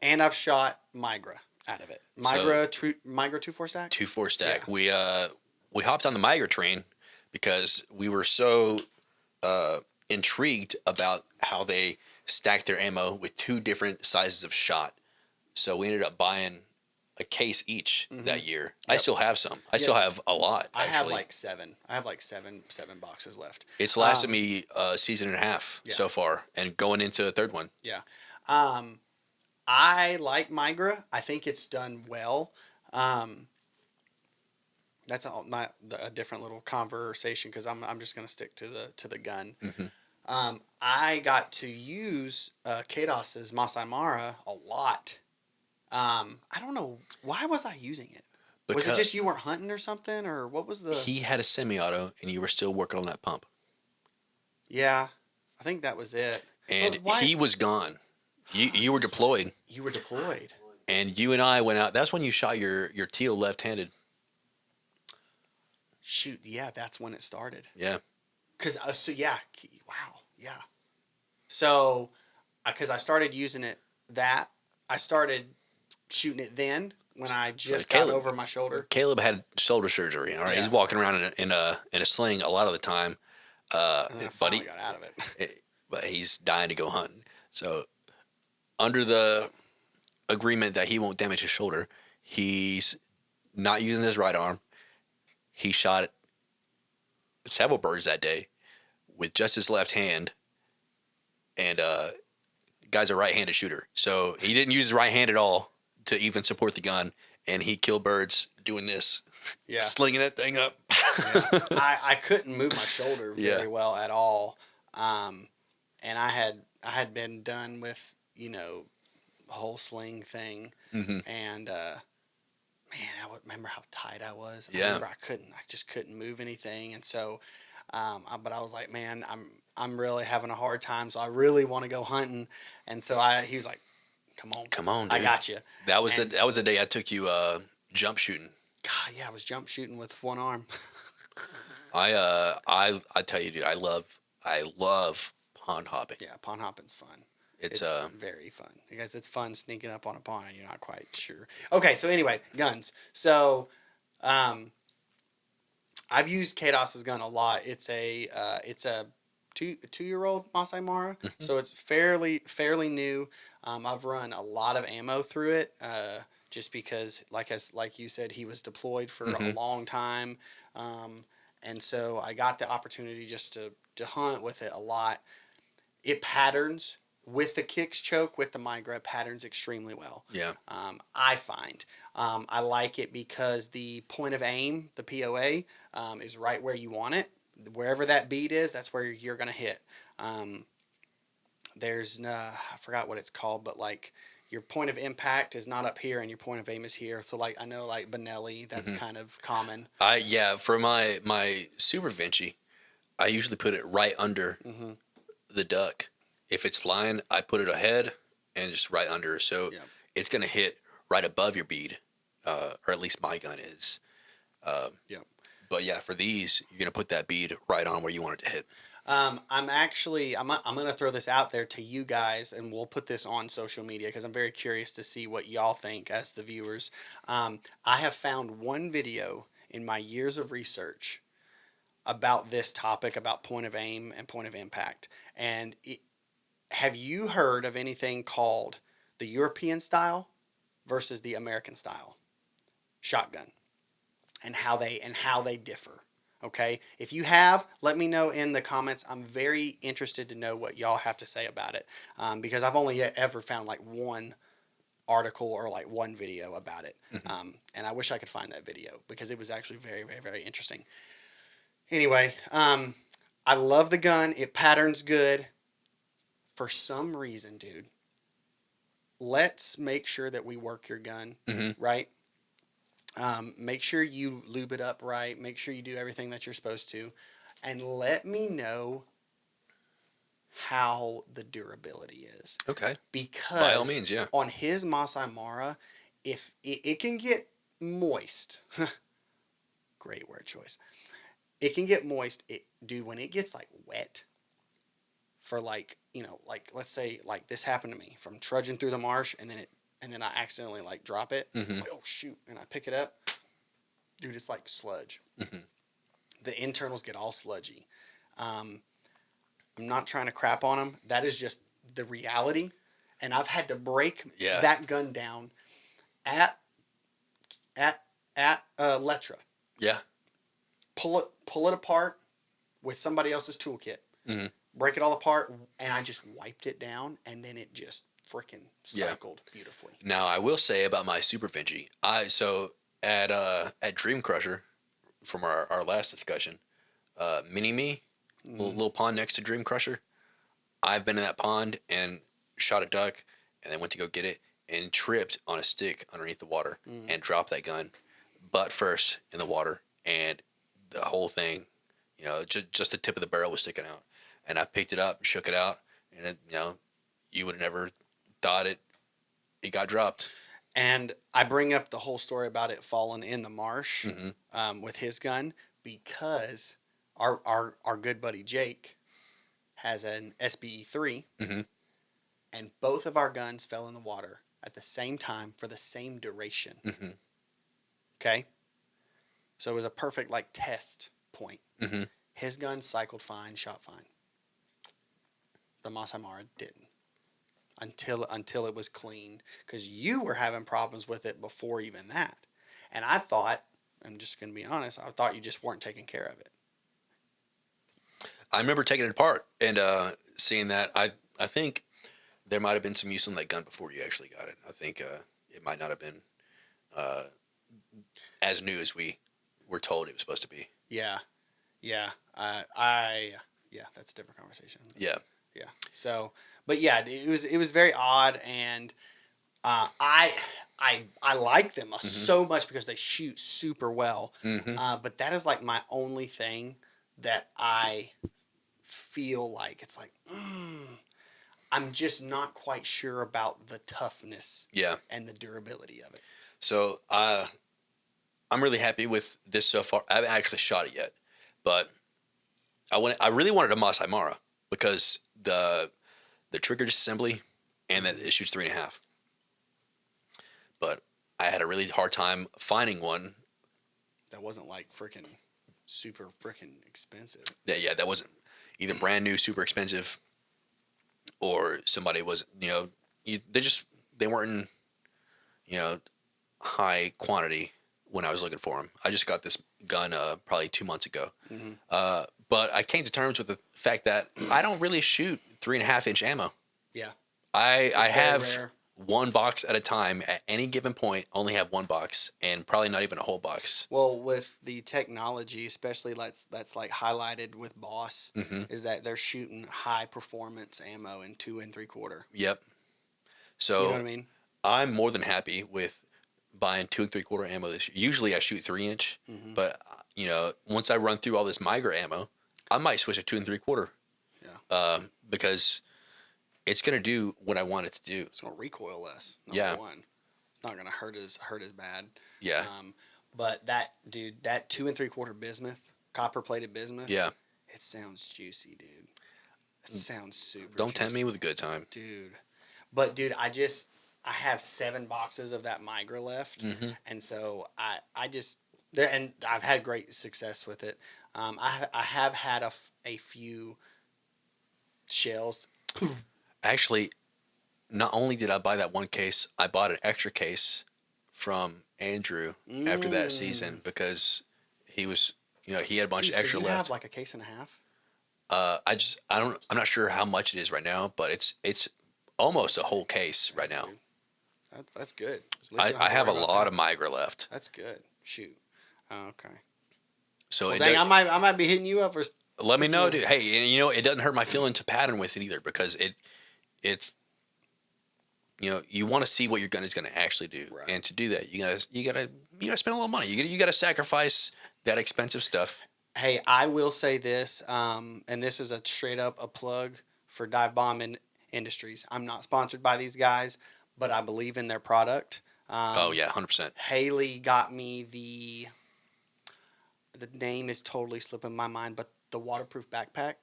and I've shot Migra out of it. Migra 2-4 stack. 2-4 stack. Yeah. We hopped on the Migra train because we were so intrigued about how they stacked their ammo with 2 different sizes of shot. So we ended up buying a case each that year. I Yep. still have some. I still have a lot. I Actually. have like 7. I have like seven boxes left. It's lasted me a season and a half so far, and going into a third one. Yeah. I like Migra. I think it's done well. That's a different little conversation because I'm just gonna stick to the gun. I got to use Kados's Masai Mara a lot. I don't know why was I using it. Was it just you weren't hunting or something, or what was the? He had a semi-auto, and you were still working on that pump. Yeah, I think that was it. And But why? he was gone. You were deployed, You were deployed. and you and I went out. That's when you shot your teal left-handed. Shoot, yeah, that's when it started. Yeah. Cause wow, yeah. So, cause I started using it I started shooting it then when I just got over my shoulder. Caleb had shoulder surgery. All right, Yeah. he's walking around in a sling a lot of the time. And then I But finally got out of it. but he's dying to go hunting. So under the agreement that he won't damage his shoulder, he's not using his right arm. He shot several birds that day with just his left hand, and guy's a right-handed shooter, so he didn't use his right hand at all to even support the gun, and he killed birds doing this, Yeah. slinging that thing up. Yeah. I couldn't move my shoulder very Yeah. well at all. And I had been done with, the whole sling thing. And, man, I would remember how tight I was. I Yeah. remember I just couldn't move anything. And so, but I was like, man, I'm really having a hard time. So I really want to go hunting. And so he was like, come on, Dude. I got you. That was the day I took you jump shooting. God, yeah, I was jump shooting with one arm. I tell you, dude, I love pond hopping. Yeah, pond hopping's fun. It's very fun because it's fun sneaking up on a pond and you're not quite sure. Okay, so anyway, guns. So, I've used Kados's gun a lot. It's a 2-year-old Masai Mara, so it's fairly new. I've run a lot of ammo through it, just because, like you said, he was deployed for a long time, and so I got the opportunity just to hunt with it a lot. It patterns. With the Kicks choke, with the Migra, patterns extremely well. Yeah. I find. I like it because the point of aim, the POA, is right where you want it. Wherever that bead is, that's where you're going to hit. There's I forgot what it's called, but like your point of impact is not up here and your point of aim is here. So like I know like Benelli, that's kind of common. For my Super Vinci, I usually put it right under the duck. If it's flying, I put it ahead and just right under, so it's gonna hit right above your bead, or at least my gun is. But yeah, for these, you're gonna put that bead right on where you want it to hit. I'm gonna throw this out there to you guys, and we'll put this on social media because I'm very curious to see what y'all think as the viewers. I have found one video in my years of research about this topic, about point of aim and point of impact, and have you heard of anything called the European style versus the American style shotgun, and how they differ? Okay, if you have, let me know in the comments. I'm very interested to know what y'all have to say about it, because I've only ever found like one article or like one video about it, and I wish I could find that video because it was actually very, very, very interesting. Anyway, I love the gun. It patterns good. For some reason, dude, let's make sure that we work your gun, right? Make sure you lube it up right. Make sure you do everything that you're supposed to. And let me know how the durability is. Okay. Because By all means, yeah. on his Masai Mara, if it can get moist, great word choice. It can get moist. Dude, when it gets like wet, for like, like let's say like this happened to me from trudging through the marsh and then I accidentally like drop it. I'm like, oh shoot, and I pick it up. Dude, it's like sludge. The internals get all sludgy. I'm not trying to crap on them. That is just the reality. And I've had to break that gun down at Letra. Yeah. Pull it apart with somebody else's toolkit. Break it all apart, and I just wiped it down, and then it just freaking cycled beautifully. Now I will say about my Super Vinci, at Dream Crusher, from our last discussion, Mini Me, little pond next to Dream Crusher. I've been in that pond and shot a duck, and then went to go get it and tripped on a stick underneath the water and dropped that gun butt first in the water, and the whole thing, just the tip of the barrel was sticking out, and I picked it up, shook it out, and it, you would have never thought it got dropped. And I bring up the whole story about it falling in the marsh with his gun because our good buddy Jake has an SBE3, and both of our guns fell in the water at the same time for the same duration. Okay? So it was a perfect like test point. His gun cycled fine, shot fine. The Masai Mara didn't. Until it was clean, because you were having problems with it before even that, and I thought, I'm just gonna be honest, I thought you just weren't taking care of it. I remember taking it apart and seeing that. I think there might have been some use on that gun before you actually got it. I think it might not have been as new as we were told it was supposed to be. Yeah, that's a different conversation. Yeah. So, but yeah, it was very odd, and I like them so much because they shoot super well. But that is like my only thing that I feel like it's like I'm just not quite sure about the toughness. And the durability of it. So I'm really happy with this so far. I haven't actually shot it yet, but I really wanted a Masai Mara because the trigger disassembly and that it shoots 3.5. But I had a really hard time finding one that wasn't like freaking super freaking expensive. Yeah, that wasn't either brand new, super expensive, or somebody was, they weren't in, high quantity when I was looking for them. I just got this gun probably 2 months ago. But I came to terms with the fact that I don't really shoot 3.5-inch ammo. Yeah. I have rare. one box at a time at any given point, only have one box, and probably not even a whole box. Well, with the technology, especially that's like highlighted with Boss, is that they're shooting high performance ammo in 2 3/4. Yep. So you know what I mean? I'm more than happy with buying 2 3/4 ammo this year. Usually I shoot 3-inch, but once I run through all this Migra ammo, I might switch to 2 3/4. Yeah. Because it's gonna do what I want it to do. It's gonna recoil less. Number one. It's not gonna hurt as bad. Yeah. But that 2 3/4 bismuth, copper plated bismuth. Yeah. It sounds juicy, dude. It sounds super. Don't tempt me with a good time, dude. But dude, I have 7 boxes of that Migra left, and so I just there, and I've had great success with it. I have had a few shells. Actually, not only did I buy that one case, I bought an extra case from Andrew after that season because he was, he had a bunch of extra left. Have like a case and a half. I'm not sure how much it is right now, but it's almost a whole case right now. That's good. I have a lot of Migra left. That's good. Shoot. Okay. So well, dang, I might be hitting you up for. Let me know, dude. Hey, it doesn't hurt my feeling to pattern with it either because you want to see what your gun is going to actually do, Right. and to do that, you gotta spend a little money. You gotta sacrifice that expensive stuff. Hey, I will say this, and this is a straight up a plug for Dive Bomb Industries. I'm not sponsored by these guys, but I believe in their product. Oh yeah, 100%. Haley got me the name is totally slipping my mind, but the waterproof backpack,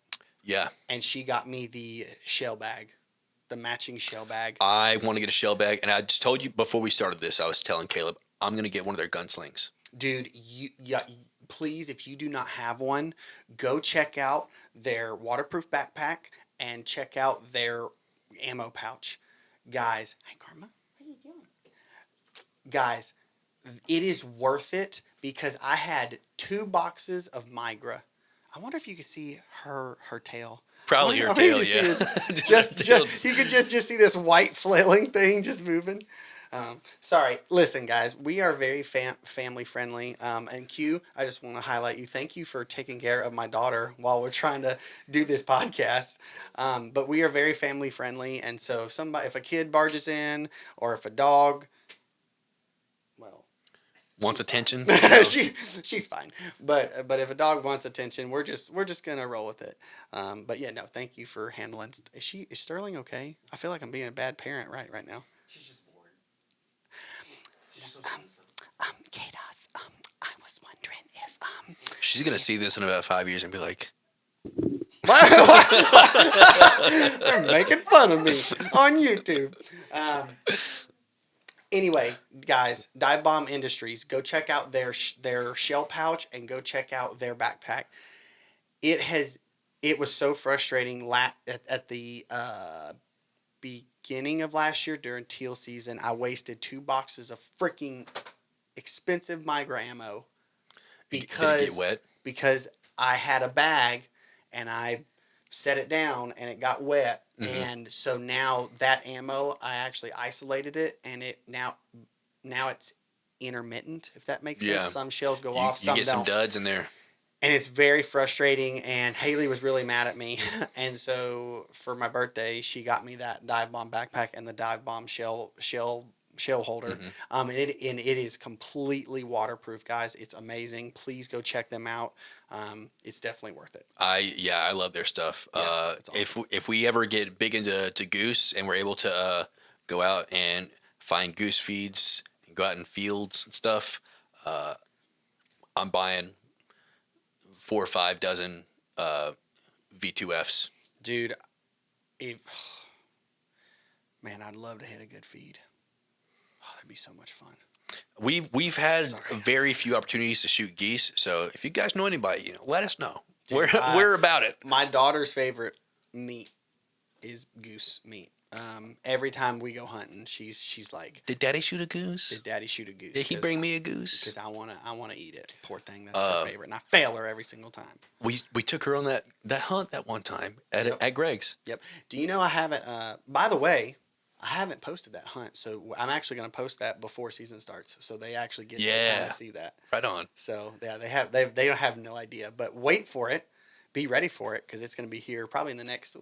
Yeah, and she got me the shell bag, the matching shell bag. I want to get a shell bag, and I just told you before we started this. I was telling Caleb I'm gonna get one of their gunslings. Dude, please, if you do not have one, go check out their waterproof backpack and check out their ammo pouch. Guys, hey Karma, what are you doing? Guys, it is worth it because I had 2 boxes of Migra. I wonder if you could see her tail. Probably I her wonder if tail, you can see yeah. it. Just her tail. You could just see this white flailing thing just moving. Sorry, listen, guys, we are very family friendly. And Q, I just want to highlight you. Thank you for taking care of my daughter while we're trying to do this podcast. But we are very family friendly, and so if a kid barges in, or if a dog, well, Wants attention. she's fine. But if a dog wants attention, we're just gonna roll with it. But yeah, no, thank you for handling. Is Sterling okay? I feel like I'm being a bad parent right now. She's just bored. She's just so silly. Kados, I was wondering if She's gonna see this in about 5 years and be like, they're making fun of me on YouTube. Anyway, guys, Dive Bomb Industries, go check out their shell pouch and go check out their backpack. It was so frustrating at the beginning of last year during teal season. I wasted 2 boxes of freaking expensive Migra ammo did it get wet? because I had a bag and I set it down and it got wet. Mhm. And so now that ammo, I actually isolated it, and now it's intermittent, if that makes sense. Yeah. Some shells go You, off, you some get don't. some duds in there. And it's very frustrating, and Haley was really mad at me. And so for my birthday, she got me that Dive Bomb backpack and the Dive Bomb shell holder. Mhm. And it is completely waterproof, guys. It's amazing. Please go check them out. It's definitely worth it. I love their stuff. Yeah, it's awesome. If we ever get big into goose and we're able to go out and find goose feeds and go out in fields and stuff, I'm buying 4 or 5 dozen V2Fs. Dude, man, I'd love to hit a good feed. Oh, that'd be so much fun. We've had Sorry. very few opportunities to shoot geese, so if you guys know anybody, let us know. Dude, We're about it. My daughter's favorite meat is goose meat. Every time we go hunting, she's like, Did Daddy shoot a goose? "Did Daddy shoot a goose?" Did he bring me a goose? Because I wanna eat it. Poor thing, that's her favorite, and I fail her every single time. We took her on that hunt that one time at Greg's. Yep. Do you know I haven't? By the way, I haven't posted that hunt, so I'm actually gonna post that before season starts, so they actually get to kind Yeah. of see that. Right on. So yeah, they don't have no idea, but wait for it, be ready for it, because it's gonna be here probably in the next.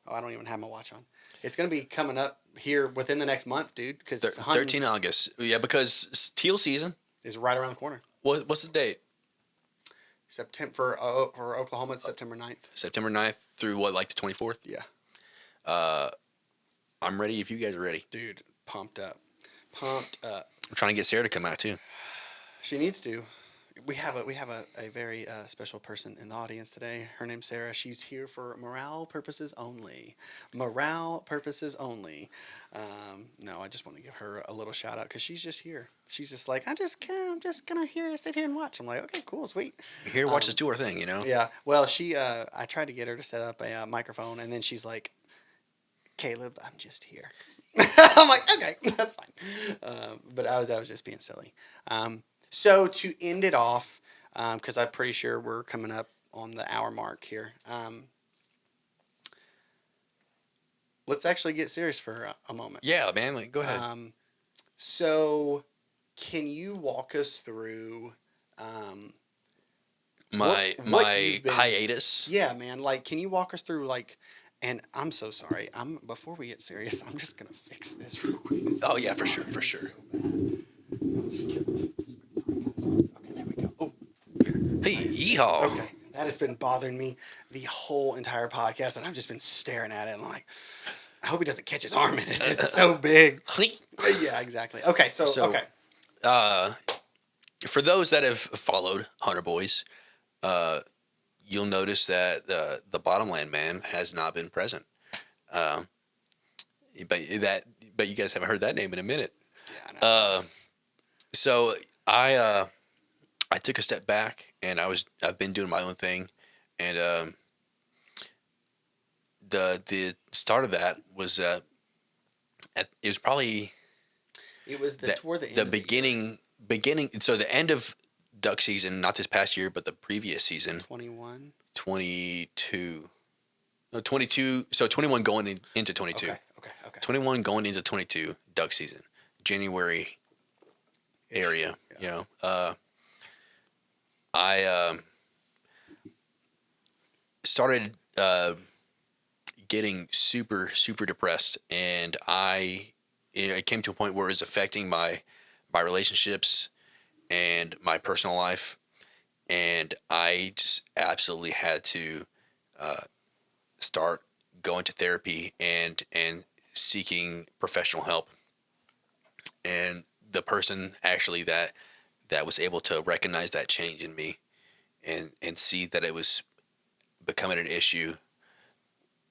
I don't even have my watch on. It's gonna be coming up here within the next month, dude. Because 13 August. Yeah, because teal season. is right around the corner. What's the date? September for Oklahoma, it's September 9th. September 9th through what, like the 24th? Yeah, I'm ready if you guys are ready. dude, pumped up. I'm trying to get Sarah to come out too. She needs to. We have a very special person in the audience today. Her name's Sarah. She's here for morale purposes only. Morale purposes only. No, I just want to give her a little shout out because she's just here. She's just like, I'm just gonna sit here and watch. I'm like, okay, cool, sweet. You're here to watch us do our thing, Yeah. Well, I tried to get her to set up a microphone, and then she's like, Caleb, I'm just here. I'm like, okay, that's fine. But I was just being silly. So to end it off, because I'm pretty sure we're coming up on the hour mark here. Let's actually get serious for a moment. Yeah, man. Like, go ahead. So, can you walk us through my what you've been- hiatus. Yeah, man. Like, can you walk us through like And I'm so sorry. Before we get serious, I'm just gonna fix this real quick. Oh yeah, for sure, for sure. So bad. I'm just kidding. Okay, there we go. Oh, Hey, yeehaw! okay. That has been bothering me the whole entire podcast, and I've just been staring at it and like, I hope he doesn't catch his arm in it. It's so big. Yeah, exactly. Okay, so So, okay. For those that have followed HunterBoyz, you'll notice that the Bottomland Man has not been present. Um, but you guys haven't heard that name in a minute. Yeah, I know. So I took a step back and I've been doing my own thing, and the start of that was it was probably It was toward the end the of the year. beginning. So the end of duck season, not this past year, but the previous season, 21. 22. No, 22. So 21 going into 22. Okay. 21 going into 22 duck season, January area. Yeah. You know, I started getting super depressed, and it came to a point where it was affecting my relationships and my personal life, and I just absolutely had to start going to therapy and seeking professional help. And the person actually that was able to recognize that change in me and see that it was becoming an issue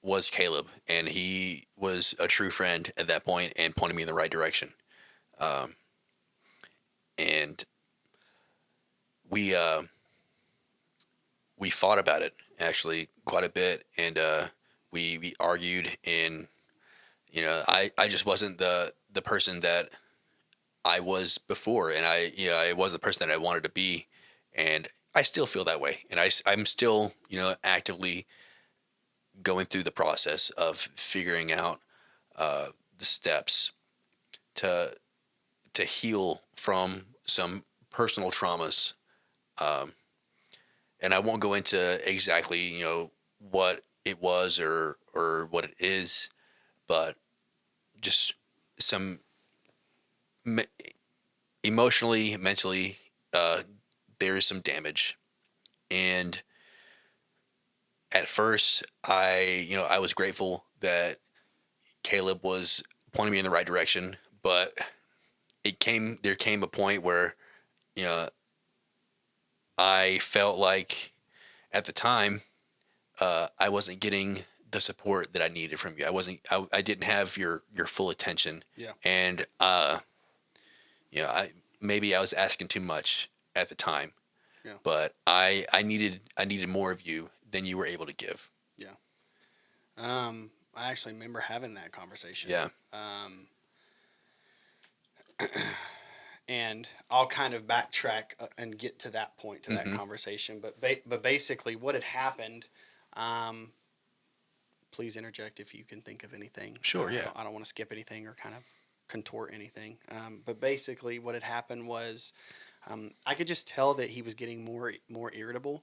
was Caleb, and he was a true friend at that point and pointed me in the right direction. And we we fought about it actually quite a bit, and we argued, and I just wasn't the person that I was before, and I wasn't the person that I wanted to be, and I still feel that way, and I'm still actively going through the process of figuring out the steps to heal from some personal traumas. And I won't go into exactly what it was or what it is, but just some me- emotionally, mentally, there is some damage. And at first, I was grateful that Caleb was pointing me in the right direction, but there came a point where you know I felt like at the time I wasn't getting the support that I needed from you. I didn't have your full attention. Yeah. And I maybe I was asking too much at the time, Yeah. but I needed more of you than you were able to give. Yeah. I actually remember having that conversation. Yeah. And I'll kind of backtrack and get to that point, to that Mm-hmm. conversation. But basically, what had happened. Please interject if you can think of anything. Sure. Yeah. I don't want to skip anything or kind of contort anything. But basically, what had happened was I could just tell that he was getting more irritable.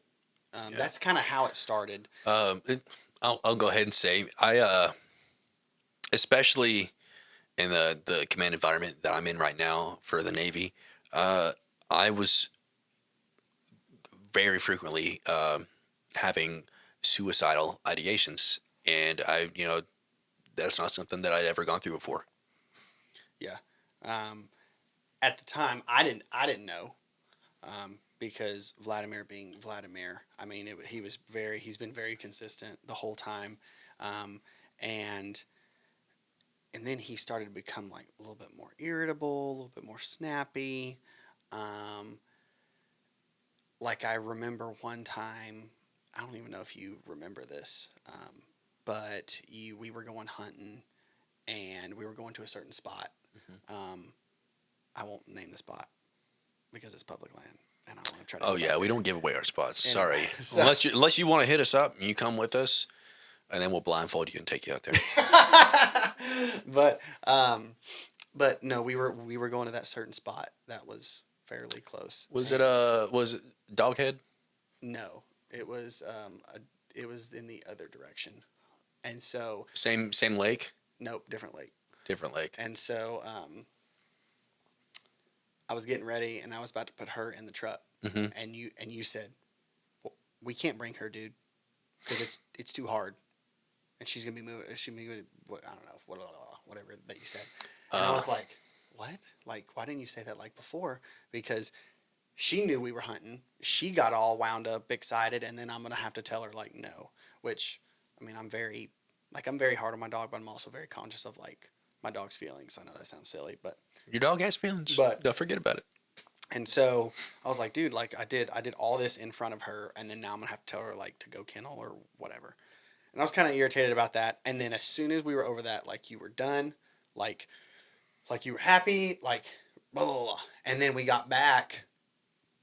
Yeah. That's kind of how it started. I'll go ahead and say especially in the command environment that I'm in right now for the Navy, I was very frequently having suicidal ideations, and that's not something that I'd ever gone through before. Yeah. At the time, I didn't know because Vladimir being Vladimir, I mean, he's been very consistent the whole time, and then he started to become like a little bit more irritable, a little bit more snappy. Um, like I remember one time, I don't even know if you remember this, but we were going hunting and we were going to a certain spot. Mm-hmm. I won't name the spot because it's public land, and I want to try to. Oh go back yeah, we there. don't give away our spots. Anyway, Sorry, so- unless you want to hit us up and you come with us, and then we'll blindfold you and take you out there. but but no, we were going to that certain spot that was fairly close. Was And it Doghead? No, it was it was in the other direction. And so, Same lake, nope, different lake. different lake. And so, I was getting ready and I was about to put her in the truck. Mm-hmm. And you said, well, we can't bring her, dude, because it's too hard. And she's going to be moving. She's moving, what, I don't know, whatever that you said. And I was like, what? Like, why didn't you say that like before? Because she knew we were hunting. She got all wound up, excited, and then I'm going to have to tell her like no, which, I mean, I'm very hard on my dog, but I'm also very conscious of like my dog's feelings. I know that sounds silly, but Your dog has feelings. But- Don't forget about it. and so I was like, dude, like I did all this in front of her, and then now I'm gonna have to tell her like to go kennel or whatever. And I was kind of irritated about that. And then as soon as we were over that, like you were done, like you were happy, like blah blah blah. And then we got back,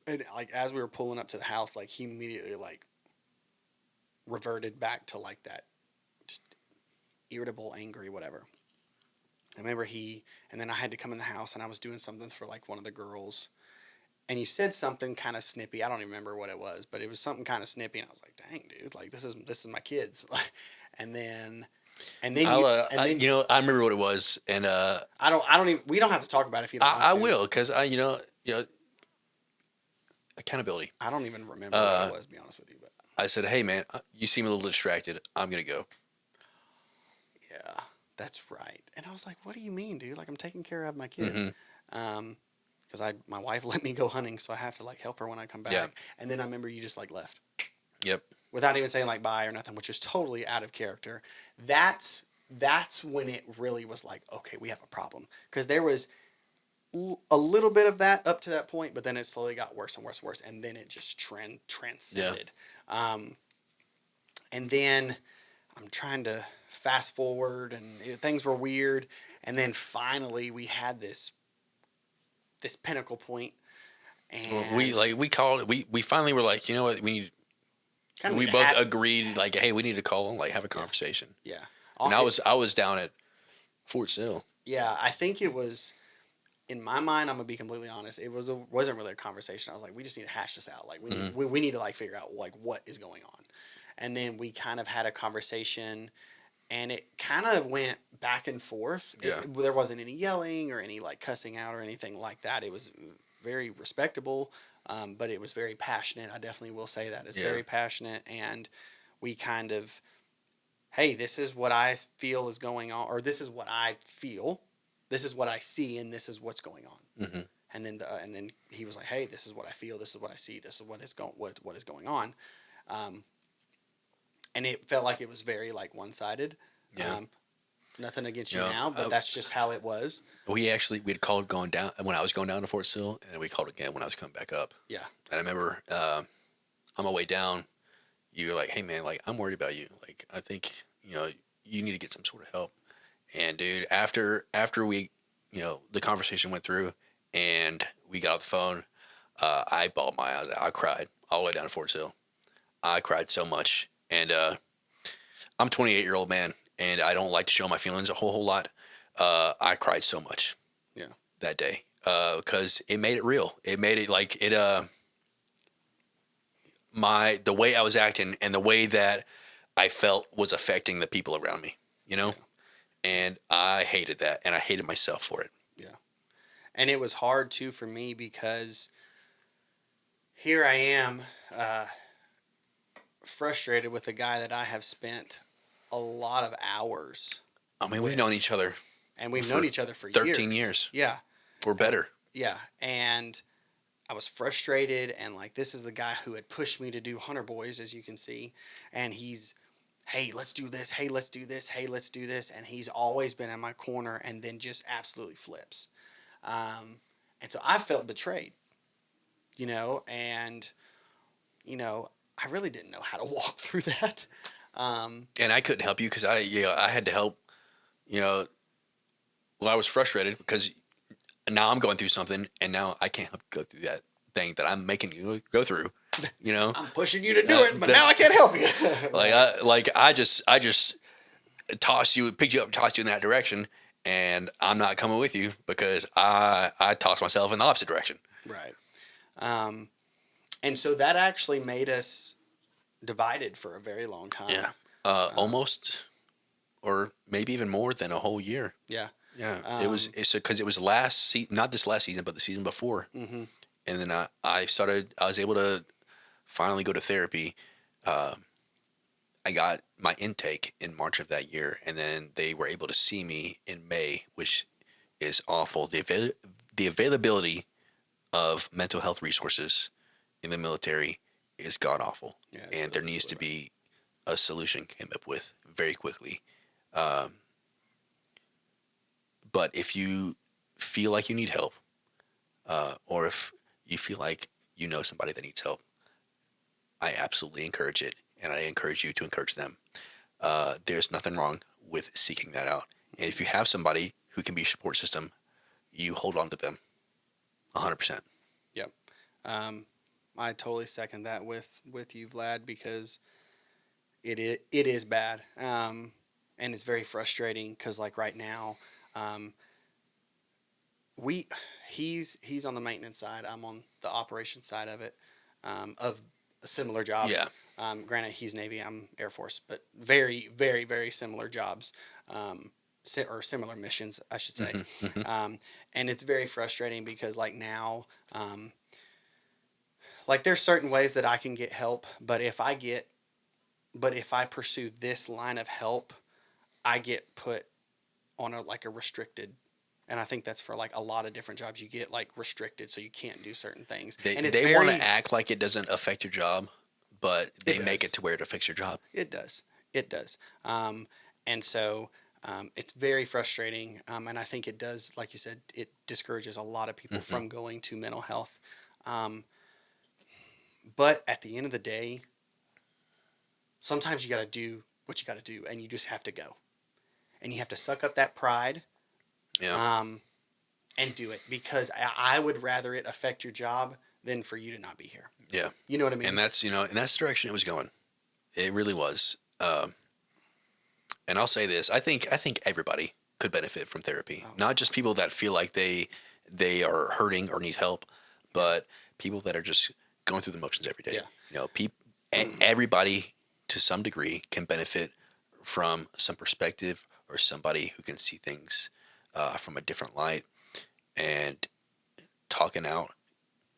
and like as we were pulling up to the house, like he immediately like reverted back to like that, just irritable, angry, whatever. I remember and then I had to come in the house, and I was doing something for like one of the girls. And you said something kind of snippy. I don't even remember what it was, but it was something kind of snippy. And I was like, "Dang, dude! Like this is my kids." and then I remember what it was, and I don't even. We don't have to talk about it if you don't want I to. will, because accountability. I don't even remember what it was, to be honest with you. But I said, "Hey, man, you seem a little distracted. I'm gonna go." yeah, that's right. And I was like, "What do you mean, dude? Like I'm taking care of my kid." Mm-hmm. Because my wife let me go hunting, so I have to like help her when I come back. Yeah. And then I remember you just like left. Yep. Without even saying like bye or nothing, which is totally out of character. That's when it really was like, okay, we have a problem. Because there was a little bit of that up to that point, but then it slowly got worse and worse and worse, and then it just transcended. And then I'm trying to fast forward, and things were weird, and then finally we had this pinnacle point, and we called it. We finally were like, you know what, we need. We both agreed, like, hey, we need to call and like have a conversation. Yeah. And I was down at Fort Sill. Yeah, I think it was. In my mind, I'm gonna be completely honest. It wasn't really a conversation. I was like, we just need to hash this out. Like we need to like figure out like what is going on, and then we kind of had a conversation, and it kind of went back and forth. Yeah. There wasn't any yelling or any like cussing out or anything like that. It was very respectable, but it was very passionate. I definitely will say that it's very passionate, and we kind of, hey, this is what I feel is going on, or this is what I feel. This is what I see, and this is what's going on. Mm-hmm. And then he was like, "Hey, this is what I feel. This is what I see. This is what is going on." And it felt like it was very like one sided. Yeah. Nothing against you now, but that's just how it was. We had called going down when I was going down to Fort Sill, and we called again when I was coming back up. Yeah. And I remember on my way down, you were like, "Hey, man, like I'm worried about you. Like I think you need to get some sort of help." And dude, after we, the conversation went through and we got off the phone, I bawled my eyes out. I cried all the way down to Fort Sill. I cried so much. And I'm a 28-year-old man, and I don't like to show my feelings a whole lot. I cried so much that day because it made it real. It made it like it the way I was acting and the way that I felt was affecting the people around me, Yeah. And I hated that, and I hated myself for it. Yeah. And it was hard, too, for me because here I am frustrated with a guy that I have spent a lot of hours. I mean, we've known each other. And we've known each other for 13 years. Yeah. Or better. Yeah. And I was frustrated, and like, this is the guy who had pushed me to do HunterBoyz, as you can see. And he's, hey, let's do this. Hey, let's do this. Hey, let's do this. And he's always been in my corner and then just absolutely flips. And so I felt betrayed, and, I really didn't know how to walk through that. And I couldn't help you because I had to help, well, I was frustrated because now I'm going through something and now I can't go through that thing that I'm making you go through, I'm pushing you to do it, but now I can't help you. I just picked you up, tossed you in that direction, and I'm not coming with you because I tossed myself in the opposite direction. Right. And so that actually made us divided for a very long time. Yeah. Almost or maybe even more than a whole year. Yeah. Yeah, Um, it's because it was not this last season, but the season before. hmm And then I was able to finally go to therapy. Uh, I got my intake in March of that year, and then they were able to see me in May, which is awful. The availability of mental health resources in the military is god awful, Yeah, and there needs to be a solution came up with very quickly. Um, but if you feel like you need help, or if you feel like you know somebody that needs help, I absolutely encourage it, and I encourage you to encourage them. There's nothing wrong with seeking that out. And if you have somebody who can be a support system, you hold on to them 100%. Yep. Um, I totally second that with you, Vlad, because it is bad, and it's very frustrating because like right now, um, we he's on the maintenance side. I'm on the operations side of it, of similar jobs. Yeah. Granted, he's Navy, I'm Air Force, but very, very, very similar jobs, or similar missions, I should say. Hmm. Hmm. And it's very frustrating because like now, like there's certain ways that I can get help, but if I pursue this line of help, I get put on a restricted, and I think that's for like a lot of different jobs. You get like restricted, so you can't do certain things. And it's They want very to act like it doesn't affect your job, but they it make does it to where it affects your job. it does it does, and so it's very frustrating. And I think it does, like you said, it discourages a lot of people Hmm. from going to mental health. Um, but at the end of the day, sometimes you got to do what you got to do, and you just have to go, and you have to suck up that pride. Yeah. Um, and do it because I would rather it affect your job than for you to not be here. Yeah. You know what I mean? And that's the direction it was going. It really was. And I'll say this: I think everybody could benefit from therapy. Oh, Not just people that feel like they are hurting or need help, yeah, but people that are just going through the motions every day. yeah, Everybody to some degree can benefit from some perspective or somebody who can see things from a different light and talking out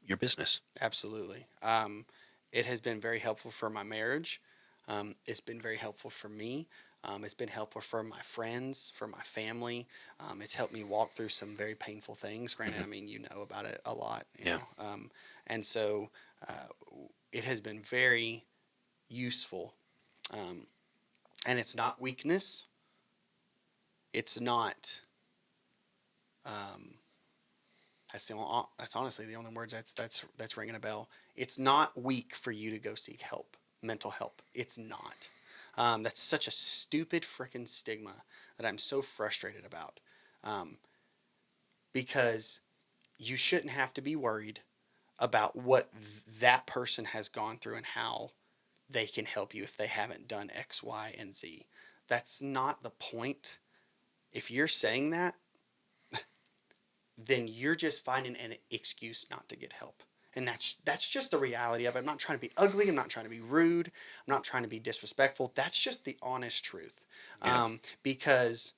your business. absolutely. It has been very helpful for my marriage. It's been very helpful for me. It's been helpful for my friends, for my family. It's helped me walk through some very painful things. Granted, Hmm. I mean, you know about it a lot, Yeah. and so uh, it has been very useful. Um, and it's not weakness. It's not. Um, that's honestly the only words that's ringing a bell. It's not weak for you to go seek help, mental help. It's not. That's such a stupid freaking stigma that I'm so frustrated about, um, because you shouldn't have to be worried about what that person has gone through and how they can help you if they haven't done X, Y, and Z. That's not the point. If you're saying that, then you're just finding an excuse not to get help. And that's just the reality of it. I'm not trying to be ugly. I'm not trying to be rude. I'm not trying to be disrespectful. That's just the honest truth. Yeah. Because,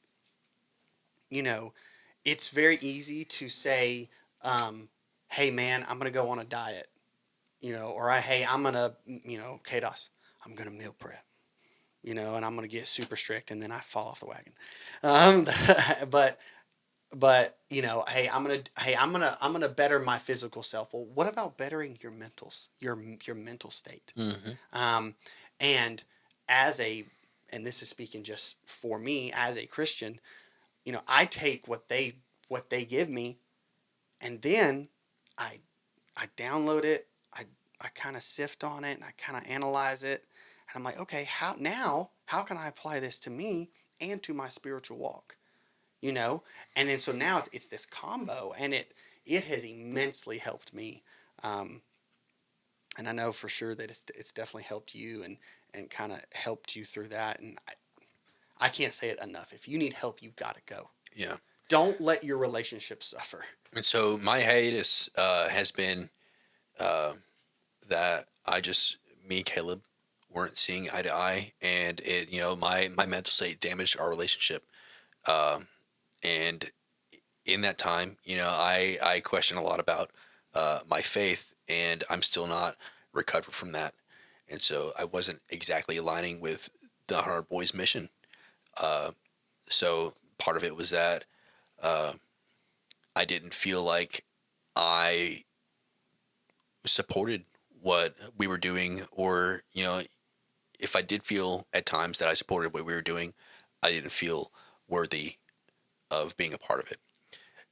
you know, it's very easy to say, hey, man, I'm going to go on a diet, or hey, I'm going to, KDOS, I'm going to meal prep, and I'm going to get super strict and then I fall off the wagon. Um, but I'm gonna better my physical self. Well, what about bettering your mental state? Hmm. um, and as a and this is speaking just for me as a Christian, I take what they give me, and then i I download it. I kind of sift on it and I kind of analyze it, and I'm like, okay, how can I apply this to me and to my spiritual walk? And then so now it's this combo, and it has immensely helped me. um, and I know for sure that it's definitely helped you, and kind of helped you through that. And I can't say it enough: if you need help, you've got to go. Yeah. Don't let your relationship suffer. And so my hiatus has been that me, Caleb, weren't seeing eye to eye, and it, my mental state damaged our relationship. And in that time, I question a lot about my faith, and I'm still not recovered from that. And so I wasn't exactly aligning with the HunterBoyz mission. So part of it was that I didn't feel like I supported what we were doing, or if I did feel at times that I supported what we were doing, I didn't feel worthy of being a part of it.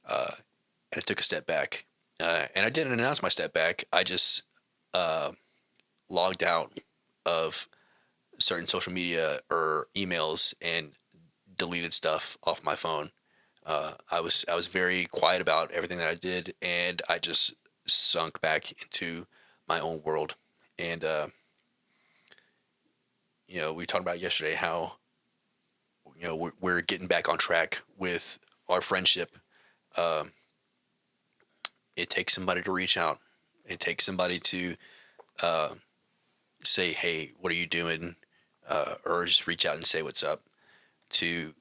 And I took a step back, and I didn't announce my step back. I just logged out of certain social media or emails and deleted stuff off my phone. I was very quiet about everything that I did, and I just sunk back into my own world. And we talked about yesterday how we're getting back on track with our friendship. It takes somebody to reach out. It takes somebody to say, "Hey, what are you doing?" Or just reach out and say what's up to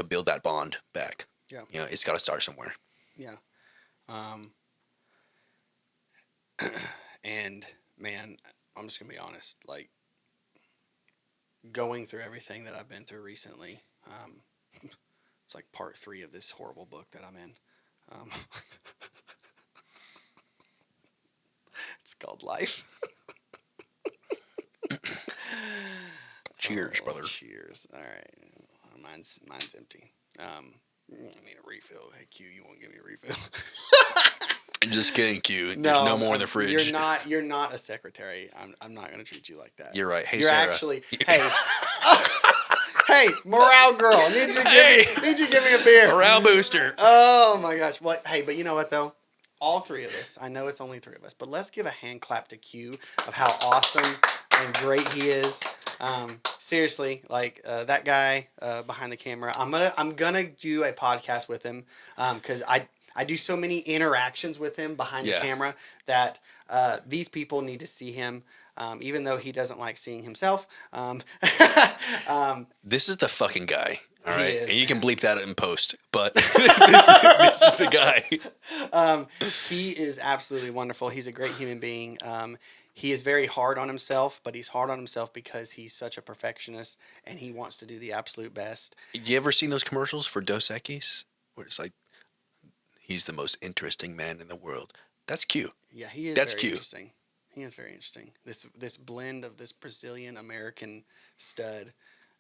build that bond back. Yeah. It's got to start somewhere. Yeah. And man, I'm just gonna be honest. Like going through everything that I've been through recently, it's like part 3 of this horrible book that I'm in. It's called Life. Cheers, brother. Cheers. All right. Mine's empty. I need a refill. Hey Q, you won't give me a refill? Just kidding, Q. There's no more in the fridge. You're not a secretary. I'm not gonna treat you like that. You're right. Hey, you're Sarah. Actually, hey, hey, morale girl. Need you to give me a beer. Morale booster. Oh my gosh. What? Hey, but you know what though? All 3 of us. I know it's only 3 of us, but let's give a hand clap to Q of how awesome and great he is. Seriously, like that guy behind the camera. I'm gonna do a podcast with him because I do so many interactions with him behind the camera that these people need to see him, even though he doesn't like seeing himself. This is the fucking guy. All right, is, and you can bleep that in post, but this is the guy. He is absolutely wonderful. He's a great human being. He is very hard on himself, but he's hard on himself because he's such a perfectionist and he wants to do the absolute best. You ever seen those commercials for Dos Equis where it's like, he's the most interesting man in the world? That's cute. Yeah, he is. That's very cute. Interesting. He is very interesting. This blend of this Brazilian American stud,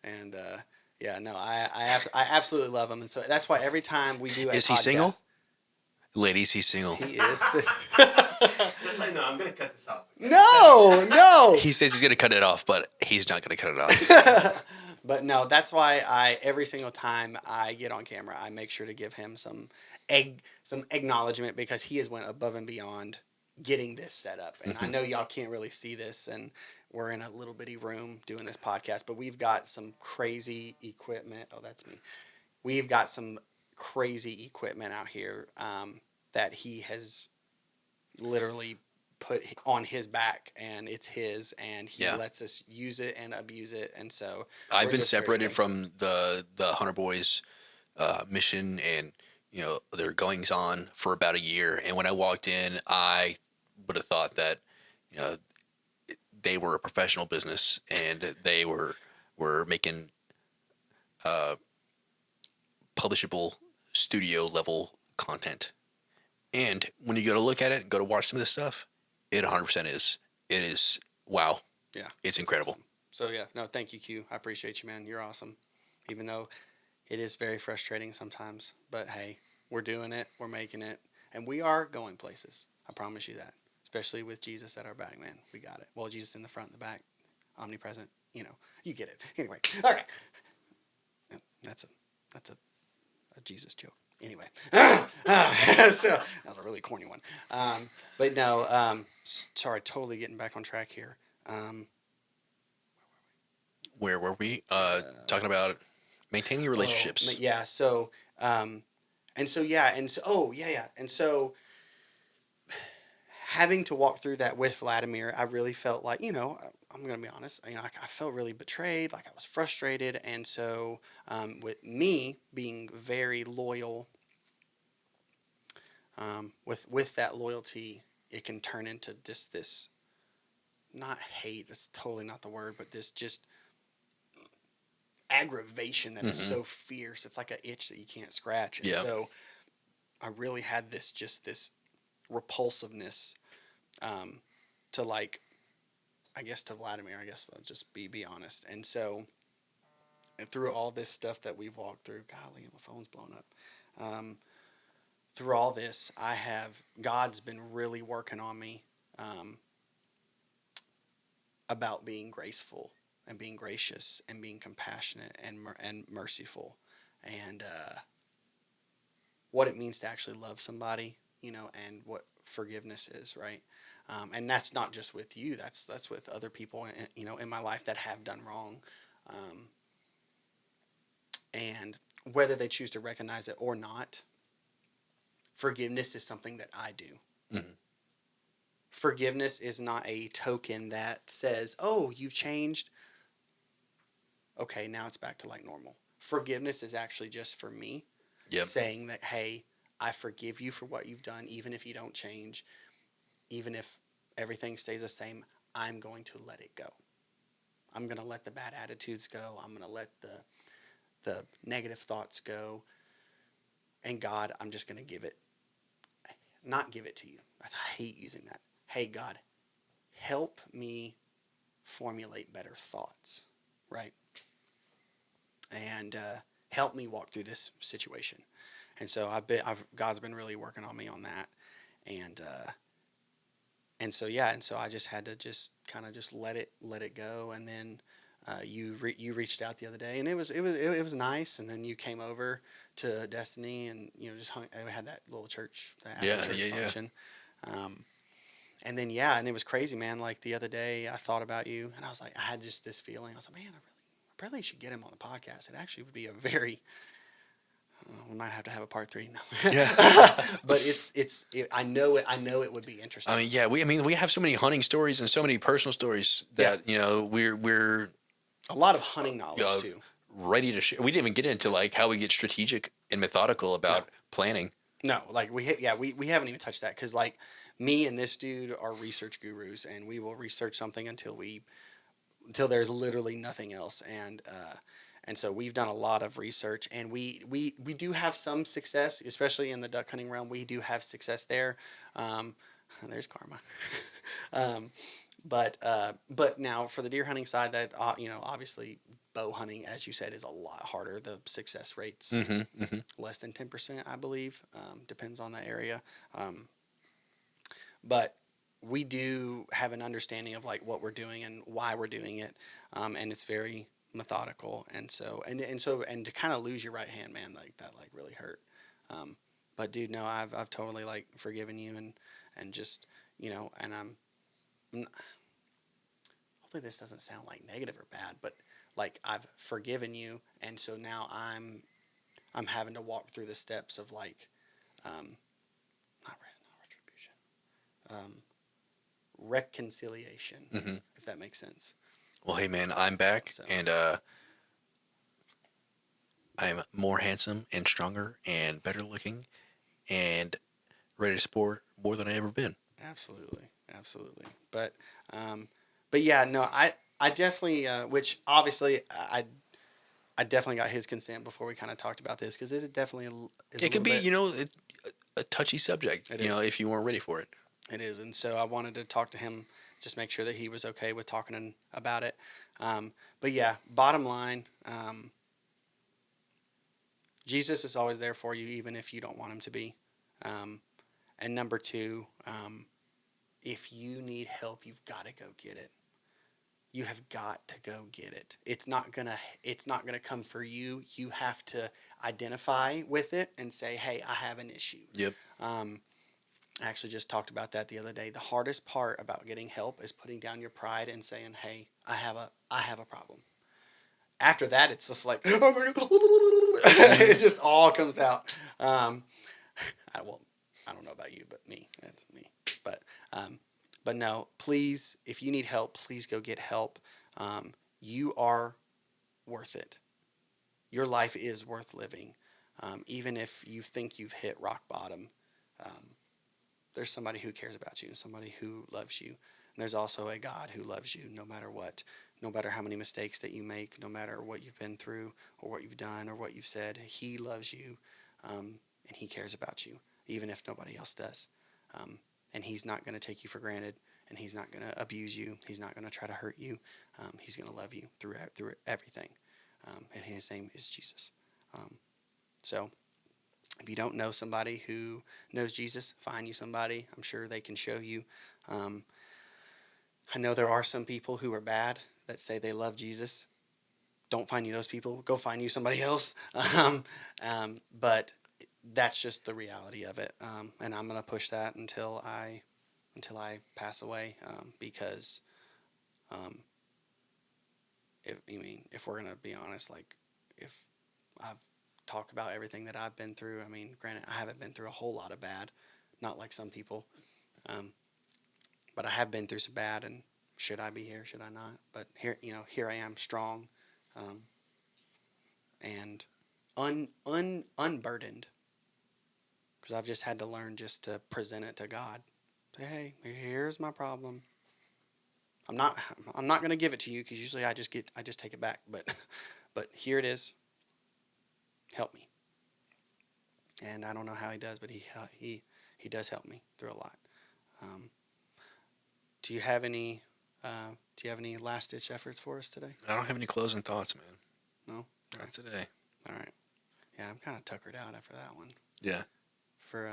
and I absolutely love him, and so that's why every time we do a Is he podcast, single? Ladies, he's single. he is. Just like, no, I'm going to cut this off. No. He says he's going to cut it off, but he's not going to cut it off. But no, that's why every single time I get on camera, I make sure to give him some acknowledgement because he has went above and beyond getting this set up. And I know y'all can't really see this, and we're in a little bitty room doing this podcast, but we've got some crazy equipment. Oh, that's me. We've got some crazy equipment out here that he has literally put on his back, and it's his, and he lets us use it and abuse it. And so I've been separated from the HunterBoyz mission and their goings on for about a year. And when I walked in, I would have thought that they were a professional business and they were making publishable studio level content. And when you go to look at it and go to watch some of this stuff, it 100% is. It is, wow. Yeah. It's incredible. Awesome. So, yeah. No, thank you, Q. I appreciate you, man. You're awesome. Even though it is very frustrating sometimes. But, hey, we're doing it. We're making it. And we are going places. I promise you that. Especially with Jesus at our back, man. We got it. Well, Jesus in the front and the back. Omnipresent. You get it. Anyway. All right. That's a Jesus joke. Anyway, so that was a really corny one. But no, sorry, totally getting back on track here. Where were we? Talking about maintaining relationships. Yeah. So, and so having to walk through that with Vladimir, I really felt like, I'm going to be honest, I felt really betrayed, like I was frustrated. And so, with me being very loyal, with that loyalty, it can turn into just this, not hate, that's totally not the word, but this just aggravation that is Mm-hmm. so fierce. It's like an itch that you can't scratch. And Yeah. so I really had this repulsiveness, to like, I guess to Vladimir, I guess I'll just be honest. And so, and through all this stuff that we've walked through, golly, my phone's blown up. Um, Through all this, God's been really working on me, um, about being graceful and being gracious and being compassionate and merciful, and what it means to actually love somebody, and what forgiveness is, right? And that's not just with you. That's with other people, in my life that have done wrong, um, and whether they choose to recognize it or not, forgiveness is something that I do. Mm-hmm. Forgiveness is not a token that says, "Oh, you've changed. Okay, now it's back to like normal." Forgiveness is actually just for me Yep. saying that, "Hey, I forgive you for what you've done, even if you don't change, even if everything stays the same. I'm going to let it go. I'm going to let the bad attitudes go. I'm going to let the negative thoughts go. And God, I'm just going to not give it to you." I hate using that. Hey, God, help me formulate better thoughts, right? And help me walk through this situation. And so God's been really working on me on that, and so yeah, and so I just had to just kind of just let it go, and then you reached out the other day, and it was nice, and then you came over to Destiny, and just we had that little church, that after Yeah. church Yeah. Yeah. function. And then yeah, and it was crazy, man. Like the other day, I thought about you, and I was like, I had just this feeling. I was like, man, I really should get him on the podcast. It actually would be a very we might have to have a part 3 now. Yeah. But I know it would be interesting. I mean, yeah. We have so many hunting stories and so many personal stories Yeah. that we're A lot of hunting knowledge uh, too. ready to share. We didn't even get into like how we get strategic and methodical about No. planning. No, like we haven't even touched that, because like me and this dude are research gurus, and we will research something until there's literally nothing else. And so we've done a lot of research, and we do have some success, especially in the duck hunting realm. We do have success there. Um, there's karma. um, but now for the deer hunting side, that obviously bow hunting, as you said, is a lot harder. The success rates Mm-hmm. Mm-hmm. less than 10%, I believe. Depends on the area. Um, but we do have an understanding of like what we're doing and why we're doing it, and it's very methodical. And so and to kind of lose your right hand, man, like that like really hurt. Um, but dude, no, I've totally like forgiven you, and just and hopefully this doesn't sound like negative or bad, but like I've forgiven you, and so now I'm having to walk through the steps of like, not retribution, reconciliation, Mm-hmm. if that makes sense. Well, hey man, I'm back, So and I'm more handsome and stronger and better looking and ready to support more than I ever been. absolutely, absolutely. But yeah, no, I definitely, which obviously I definitely got his consent before we kind of talked about this, because it definitely is a It could little be, bit. a touchy subject, It is. if you weren't ready for it. It is, and so I wanted to talk to him, just make sure that he was okay with talking about it. But yeah, bottom line, Jesus is always there for you, even if you don't want him to be. Um, and number two, if you need help, you've got to go get it. You have got to go get it. It's not gonna come for you. You have to identify with it and say, "Hey, I have an issue." Yep. Um, I actually just talked about that the other day. The hardest part about getting help is putting down your pride and saying, "Hey, I have a problem." After that, it's just like, "Oh my God." It just all comes out. I don't know about you, but me, that's me. But But no, please, if you need help, please go get help. You are worth it. Your life is worth living. Even if you think you've hit rock bottom, um, there's somebody who cares about you and somebody who loves you. And there's also a God who loves you no matter what, no matter how many mistakes that you make, no matter what you've been through or what you've done or what you've said. He loves you and He cares about you, even if nobody else does. And He's not going to take you for granted, and He's not going to abuse you. He's not going to try to hurt you. He's going to love you through everything. And His name is Jesus. So if you don't know somebody who knows Jesus, find you somebody. I'm sure they can show you. I know there are some people who are bad that say they love Jesus. Don't find you those people. Go find you somebody else. But that's just the reality of it. And I'm gonna push that until I pass away. Because if we're gonna be honest, like if I've talked about everything that I've been through, I mean, granted, I haven't been through a whole lot of bad, not like some people. But I have been through some bad, and should I be here? Should I not? But here I am, strong, and unburdened, because I've just had to learn just to present it to God. Say, hey, here's my problem. I'm not going to give it to you, because usually I just take it back. But here it is. Help me. And I don't know how He does, but he does help me through a lot. Do you have any last ditch efforts for us today? I don't have any closing thoughts, man. No? Okay. Not today. All right. Yeah, I'm kind of tuckered out after that one. Yeah. For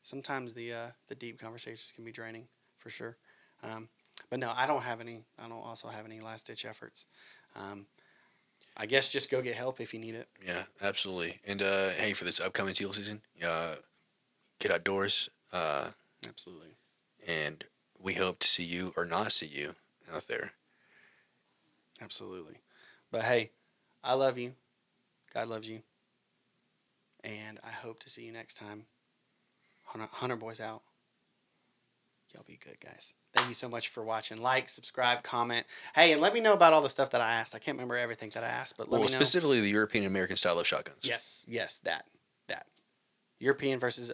sometimes the deep conversations can be draining, for sure. But no, I don't also have any last ditch efforts. I guess just go get help if you need it. Yeah, absolutely. And hey, for this upcoming teal season, get outdoors. Absolutely. And we hope to see you or not see you out there. Absolutely. But hey, I love you. God loves you. And I hope to see you next time. HunterBoyz out. Y'all be good, guys. Thank you so much for watching. Like, subscribe, comment. Hey, and let me know about all the stuff that I asked. I can't remember everything that I asked, but let me know. Specifically the European American style of shotguns. Yes, that. European versus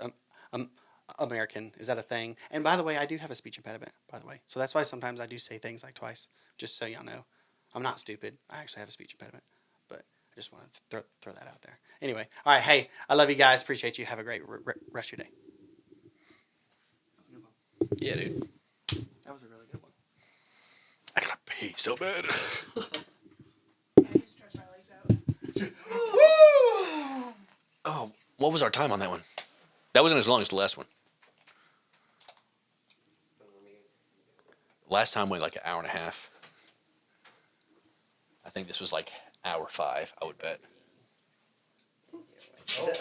American. Is that a thing? And by the way, I do have a speech impediment, by the way. So that's why sometimes I do say things like twice, just so y'all know. I'm not stupid. I actually have a speech impediment. But I just want to throw that out there. Anyway, all right. Hey, I love you guys. Appreciate you. Have a great rest of your day. Yeah, dude. That was a really good one. I gotta pee so bad. Yeah, I just stretch my legs out. Oh, what was our time on that one? That wasn't as long as the last one. Last time went like an hour and a half. I think this was like hour 5, I would bet. Oh.